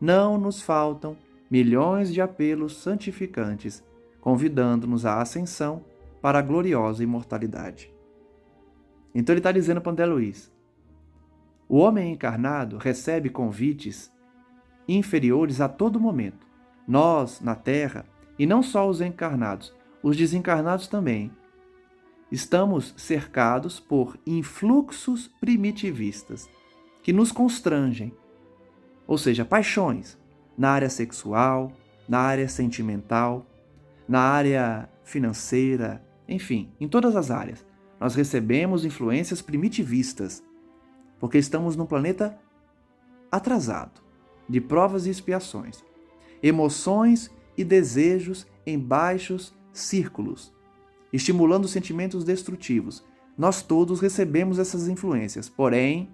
não nos faltam milhões de apelos santificantes, convidando-nos à ascensão para a gloriosa imortalidade. Então ele está dizendo para André Luiz, o homem encarnado recebe convites inferiores a todo momento. Nós, na Terra, e não só os encarnados, os desencarnados também, estamos cercados por influxos primitivistas que nos constrangem, ou seja, paixões na área sexual, na área sentimental, na área financeira, enfim, em todas as áreas. Nós recebemos influências primitivistas, porque estamos num planeta atrasado, de provas e expiações, emoções e desejos em baixos círculos, estimulando sentimentos destrutivos. Nós todos recebemos essas influências, porém,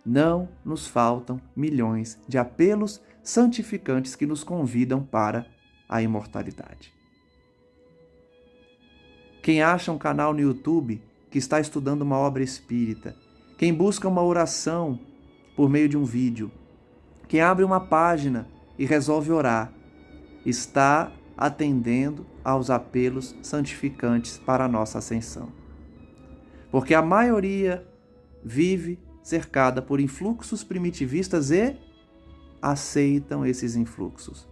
não nos faltam milhões de apelos santificantes que nos convidam para a imortalidade. Quem acha um canal no YouTube que está estudando uma obra espírita, quem busca uma oração por meio de um vídeo, quem abre uma página e resolve orar, está atendendo aos apelos santificantes para a nossa ascensão. Porque a maioria vive cercada por influxos primitivistas e aceitam esses influxos.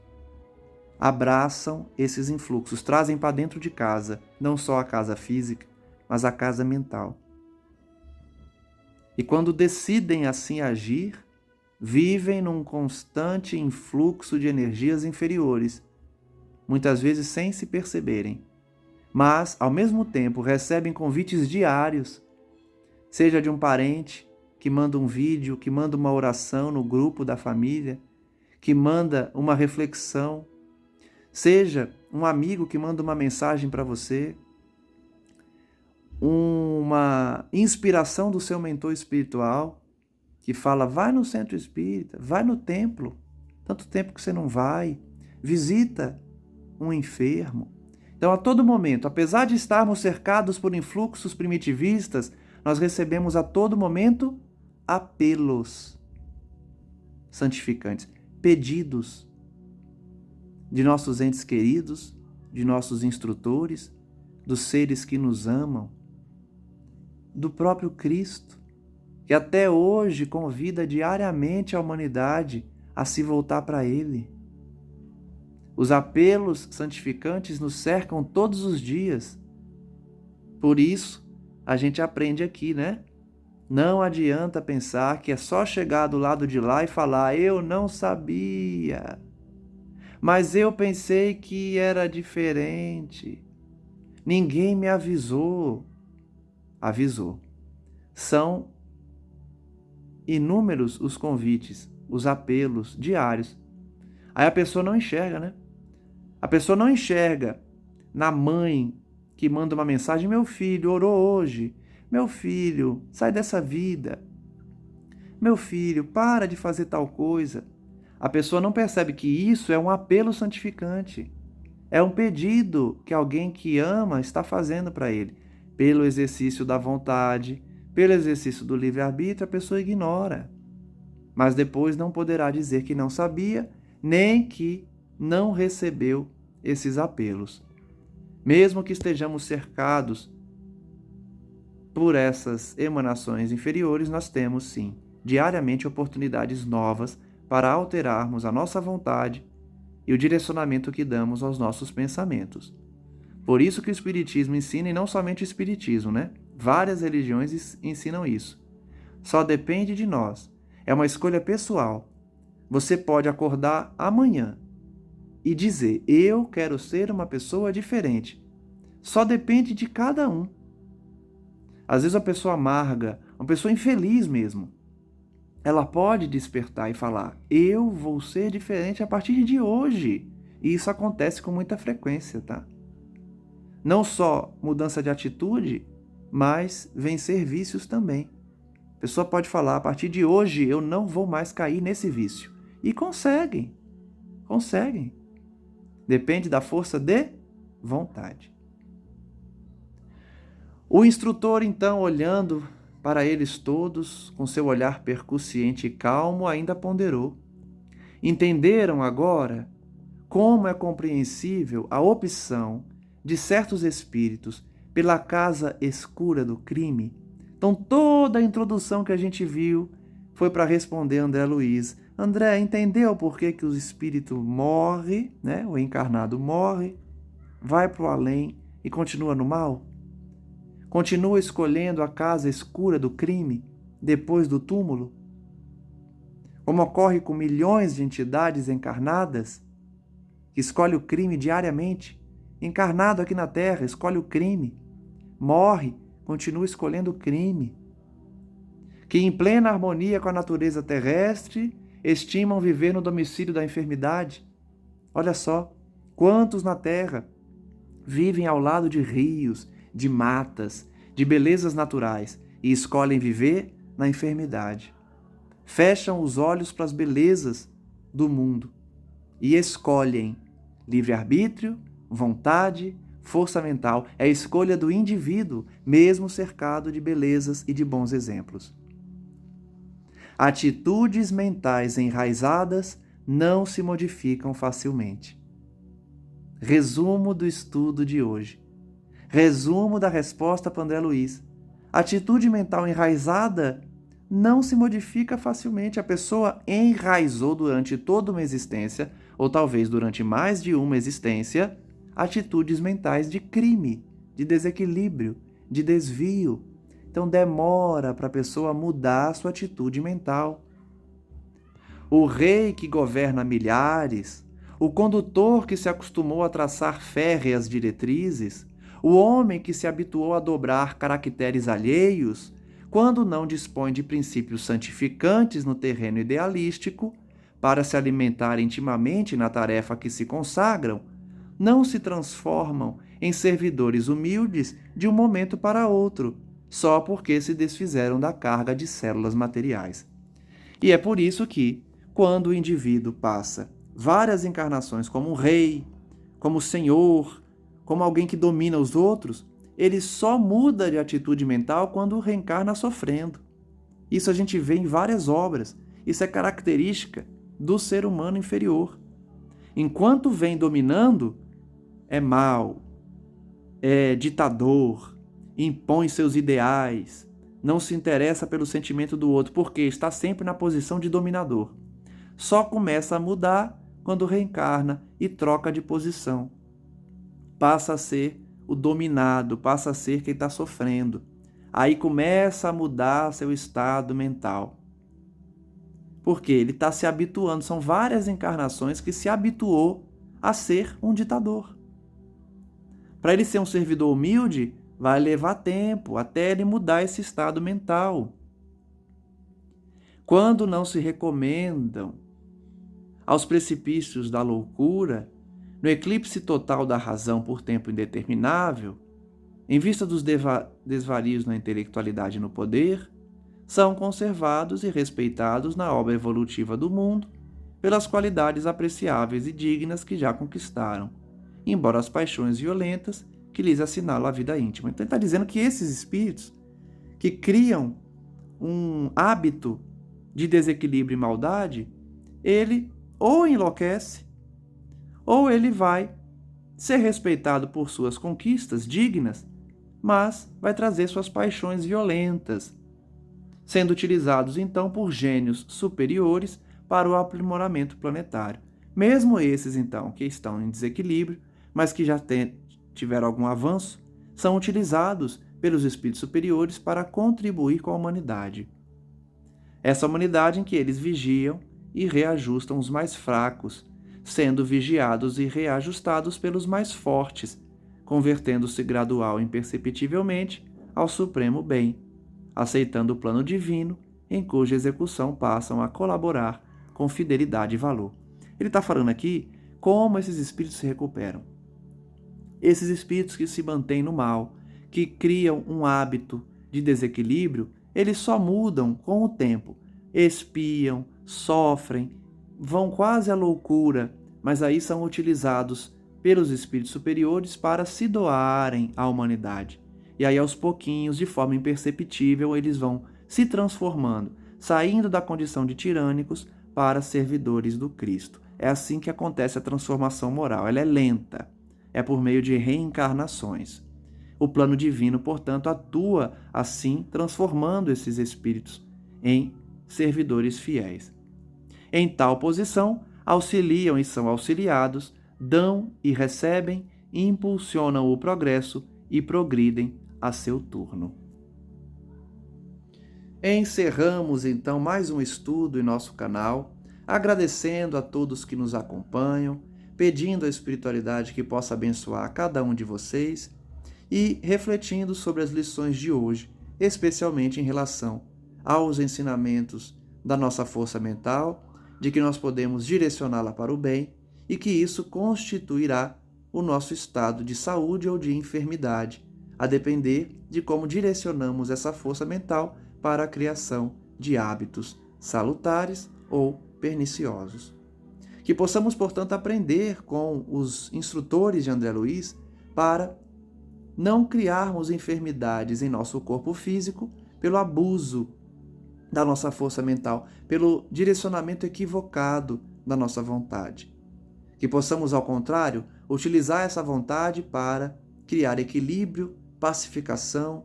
Abraçam esses influxos, trazem para dentro de casa, não só a casa física, mas a casa mental. E quando decidem assim agir, vivem num constante influxo de energias inferiores, muitas vezes sem se perceberem, mas, ao mesmo tempo, recebem convites diários, seja de um parente que manda um vídeo, que manda uma oração no grupo da família, que manda uma reflexão, seja um amigo que manda uma mensagem para você, uma inspiração do seu mentor espiritual, que fala, vai no centro espírita, vai no templo, tanto tempo que você não vai, visita um enfermo. Então, a todo momento, apesar de estarmos cercados por influxos primitivistas, nós recebemos a todo momento apelos santificantes, pedidos de nossos entes queridos, de nossos instrutores, dos seres que nos amam, do próprio Cristo, que até hoje convida diariamente a humanidade a se voltar para Ele. Os apelos santificantes nos cercam todos os dias. Por isso, a gente aprende aqui, né? Não adianta pensar que é só chegar do lado de lá e falar: eu não sabia, mas eu pensei que era diferente. Ninguém me avisou. Avisou. São inúmeros os convites, os apelos diários. Aí a pessoa não enxerga, né? A pessoa não enxerga na mãe que manda uma mensagem: meu filho orou hoje, meu filho, sai dessa vida, meu filho, para de fazer tal coisa. A pessoa não percebe que isso é um apelo santificante, é um pedido que alguém que ama está fazendo para ele. Pelo exercício da vontade, pelo exercício do livre-arbítrio, a pessoa ignora, mas depois não poderá dizer que não sabia, nem que não recebeu esses apelos. Mesmo que estejamos cercados por essas emanações inferiores, nós temos, sim, diariamente oportunidades novas para alterarmos a nossa vontade e o direcionamento que damos aos nossos pensamentos. Por isso que o Espiritismo ensina, e não somente o Espiritismo, né? Várias religiões ensinam isso. Só depende de nós. É uma escolha pessoal. Você pode acordar amanhã e dizer: eu quero ser uma pessoa diferente. Só depende de cada um. Às vezes a pessoa amarga, uma pessoa infeliz mesmo, ela pode despertar e falar: eu vou ser diferente a partir de hoje. E isso acontece com muita frequência, tá? Não só mudança de atitude, mas vencer vícios também. A pessoa pode falar: a partir de hoje eu não vou mais cair nesse vício. E conseguem. Depende da força de vontade. O instrutor, então, olhando para eles todos, com seu olhar percussiente e calmo, ainda ponderou. Entenderam agora como é compreensível a opção de certos espíritos pela casa escura do crime? Então, toda a introdução que a gente viu foi para responder André Luiz. André, entendeu por que o espírito morre, né? O encarnado morre, vai para o além e continua no mal? Continua escolhendo a casa escura do crime depois do túmulo? Como ocorre com milhões de entidades encarnadas que escolhem o crime diariamente, encarnado aqui na Terra, escolhe o crime, morre, continua escolhendo o crime, que em plena harmonia com a natureza terrestre estimam viver no domicílio da enfermidade. Olha só, quantos na Terra vivem ao lado de rios, de matas, de belezas naturais e escolhem viver na enfermidade. Fecham os olhos para as belezas do mundo e escolhem livre-arbítrio, vontade, força mental. É a escolha do indivíduo, mesmo cercado de belezas e de bons exemplos. Atitudes mentais enraizadas não se modificam facilmente. Resumo do estudo de hoje. Resumo da resposta para André Luiz. Atitude mental enraizada não se modifica facilmente. A pessoa enraizou durante toda uma existência, ou talvez durante mais de uma existência, atitudes mentais de crime, de desequilíbrio, de desvio. Então demora para a pessoa mudar a sua atitude mental. O rei que governa milhares, o condutor que se acostumou a traçar férreas diretrizes, o homem que se habituou a dobrar caracteres alheios, quando não dispõe de princípios santificantes no terreno idealístico, para se alimentar intimamente na tarefa que se consagram, não se transformam em servidores humildes de um momento para outro, só porque se desfizeram da carga de células materiais. E é por isso que, quando o indivíduo passa várias encarnações como um rei, como senhor, como alguém que domina os outros, ele só muda de atitude mental quando reencarna sofrendo. Isso a gente vê em várias obras. Isso é característica do ser humano inferior. Enquanto vem dominando, é mal, é ditador, impõe seus ideais, não se interessa pelo sentimento do outro, porque está sempre na posição de dominador. Só começa a mudar quando reencarna e troca de posição. Passa a ser o dominado, passa a ser quem está sofrendo. Aí começa a mudar seu estado mental. Porque ele está se habituando, são várias encarnações que se habituou a ser um ditador. Para ele ser um servidor humilde, vai levar tempo até ele mudar esse estado mental. Quando não se recomendam aos precipícios da loucura, no eclipse total da razão por tempo indeterminável, em vista dos desvarios na intelectualidade e no poder, são conservados e respeitados na obra evolutiva do mundo pelas qualidades apreciáveis e dignas que já conquistaram, embora as paixões violentas que lhes assinalam a vida íntima. Então ele está dizendo que esses espíritos que criam um hábito de desequilíbrio e maldade, ele ou enlouquece, ou ele vai ser respeitado por suas conquistas dignas, mas vai trazer suas paixões violentas, sendo utilizados então por gênios superiores para o aprimoramento planetário. Mesmo esses então que estão em desequilíbrio, mas que já tiveram algum avanço, são utilizados pelos espíritos superiores para contribuir com a humanidade. Essa humanidade em que eles vigiam e reajustam os mais fracos, sendo vigiados e reajustados pelos mais fortes, convertendo-se gradual e imperceptivelmente ao supremo bem, aceitando o plano divino em cuja execução passam a colaborar com fidelidade e valor. Ele está falando aqui como esses espíritos se recuperam. Esses espíritos que se mantêm no mal, que criam um hábito de desequilíbrio, eles só mudam com o tempo. Espiam, sofrem, vão quase à loucura, mas aí são utilizados pelos espíritos superiores para se doarem à humanidade. E aí, aos pouquinhos, de forma imperceptível, eles vão se transformando, saindo da condição de tirânicos para servidores do Cristo. É assim que acontece a transformação moral. Ela é lenta, é por meio de reencarnações. O plano divino, portanto, atua assim, transformando esses espíritos em servidores fiéis. Em tal posição, auxiliam e são auxiliados, dão e recebem, impulsionam o progresso e progridem a seu turno. Encerramos então mais um estudo em nosso canal, agradecendo a todos que nos acompanham, pedindo à espiritualidade que possa abençoar cada um de vocês e refletindo sobre as lições de hoje, especialmente em relação aos ensinamentos da nossa força mental, de que nós podemos direcioná-la para o bem e que isso constituirá o nosso estado de saúde ou de enfermidade, a depender de como direcionamos essa força mental para a criação de hábitos salutares ou perniciosos. Que possamos, portanto, aprender com os instrutores de André Luiz para não criarmos enfermidades em nosso corpo físico pelo abuso da nossa força mental, pelo direcionamento equivocado da nossa vontade. Que possamos, ao contrário, utilizar essa vontade para criar equilíbrio, pacificação,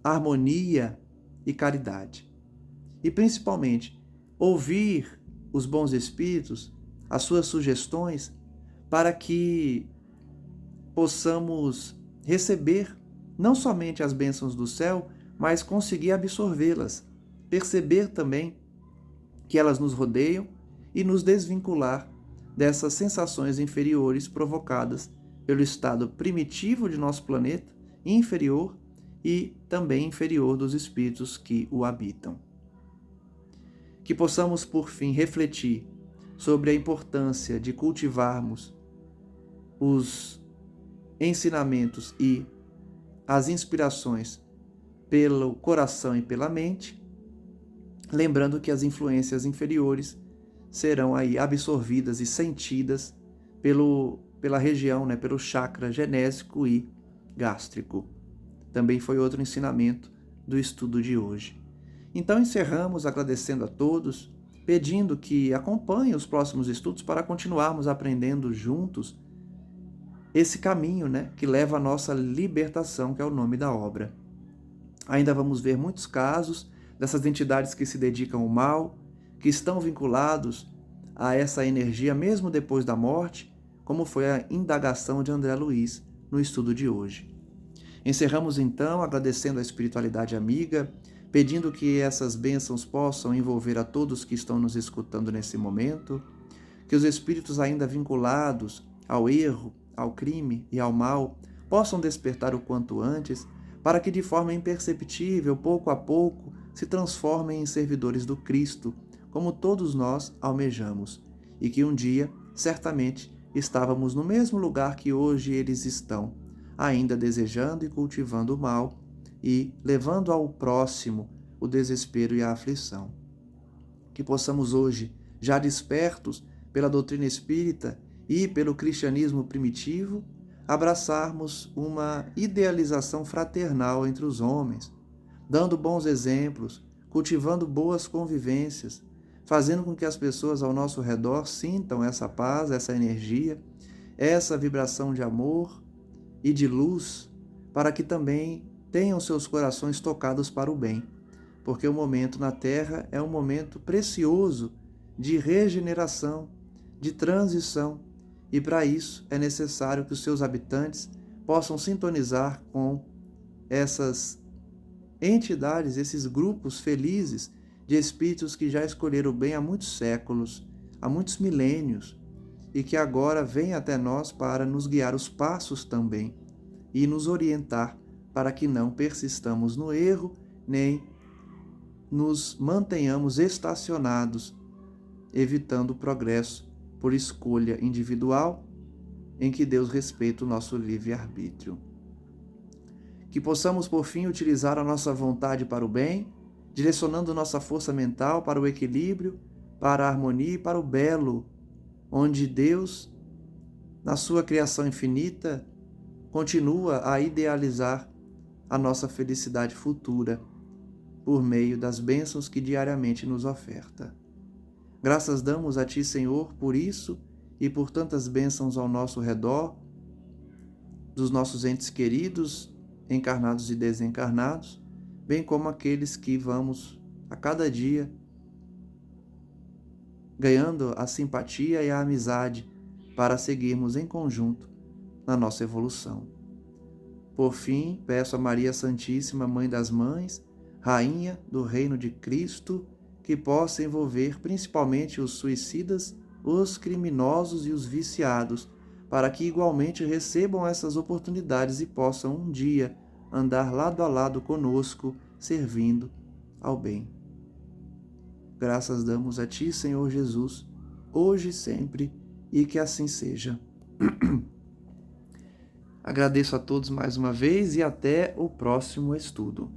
harmonia e caridade. E, principalmente, ouvir os bons espíritos, as suas sugestões, para que possamos receber não somente as bênçãos do céu, mas conseguir absorvê-las, perceber também que elas nos rodeiam e nos desvincular dessas sensações inferiores provocadas pelo estado primitivo de nosso planeta, inferior e também inferior dos espíritos que o habitam. Que possamos, por fim, refletir sobre a importância de cultivarmos os ensinamentos e as inspirações pelo coração e pela mente, lembrando que as influências inferiores serão aí absorvidas e sentidas pela região, pelo chakra genésico e gástrico. Também foi outro ensinamento do estudo de hoje. Então encerramos agradecendo a todos, pedindo que acompanhem os próximos estudos para continuarmos aprendendo juntos esse caminho, que leva à nossa libertação, que é o nome da obra. Ainda vamos ver muitos casos dessas entidades que se dedicam ao mal, que estão vinculados a essa energia mesmo depois da morte, como foi a indagação de André Luiz no estudo de hoje. Encerramos então agradecendo a espiritualidade amiga, pedindo que essas bênçãos possam envolver a todos que estão nos escutando nesse momento, que os espíritos ainda vinculados ao erro, ao crime e ao mal possam despertar o quanto antes, para que de forma imperceptível, pouco a pouco, se transformem em servidores do Cristo, como todos nós almejamos, e que um dia, certamente, estávamos no mesmo lugar que hoje eles estão, ainda desejando e cultivando o mal e levando ao próximo o desespero e a aflição. Que possamos hoje, já despertos pela doutrina espírita e pelo cristianismo primitivo, abraçarmos uma idealização fraternal entre os homens, dando bons exemplos, cultivando boas convivências, fazendo com que as pessoas ao nosso redor sintam essa paz, essa energia, essa vibração de amor e de luz, para que também tenham seus corações tocados para o bem, porque o momento na Terra é um momento precioso de regeneração, de transição, e para isso é necessário que os seus habitantes possam sintonizar com essas entidades, esses grupos felizes de espíritos que já escolheram o bem há muitos séculos, há muitos milênios, e que agora vêm até nós para nos guiar os passos também e nos orientar para que não persistamos no erro, nem nos mantenhamos estacionados, evitando o progresso por escolha individual, em que Deus respeita o nosso livre-arbítrio. Que possamos, por fim, utilizar a nossa vontade para o bem, direcionando nossa força mental para o equilíbrio, para a harmonia e para o belo, onde Deus, na sua criação infinita, continua a idealizar a nossa felicidade futura por meio das bênçãos que diariamente nos oferta. Graças damos a Ti, Senhor, por isso e por tantas bênçãos ao nosso redor, dos nossos entes queridos, encarnados e desencarnados, bem como aqueles que vamos, a cada dia, ganhando a simpatia e a amizade para seguirmos em conjunto na nossa evolução. Por fim, peço a Maria Santíssima, Mãe das Mães, Rainha do Reino de Cristo, que possa envolver principalmente os suicidas, os criminosos e os viciados, para que igualmente recebam essas oportunidades e possam um dia andar lado a lado conosco, servindo ao bem. Graças damos a Ti, Senhor Jesus, hoje e sempre, e que assim seja. Agradeço a todos mais uma vez e até o próximo estudo.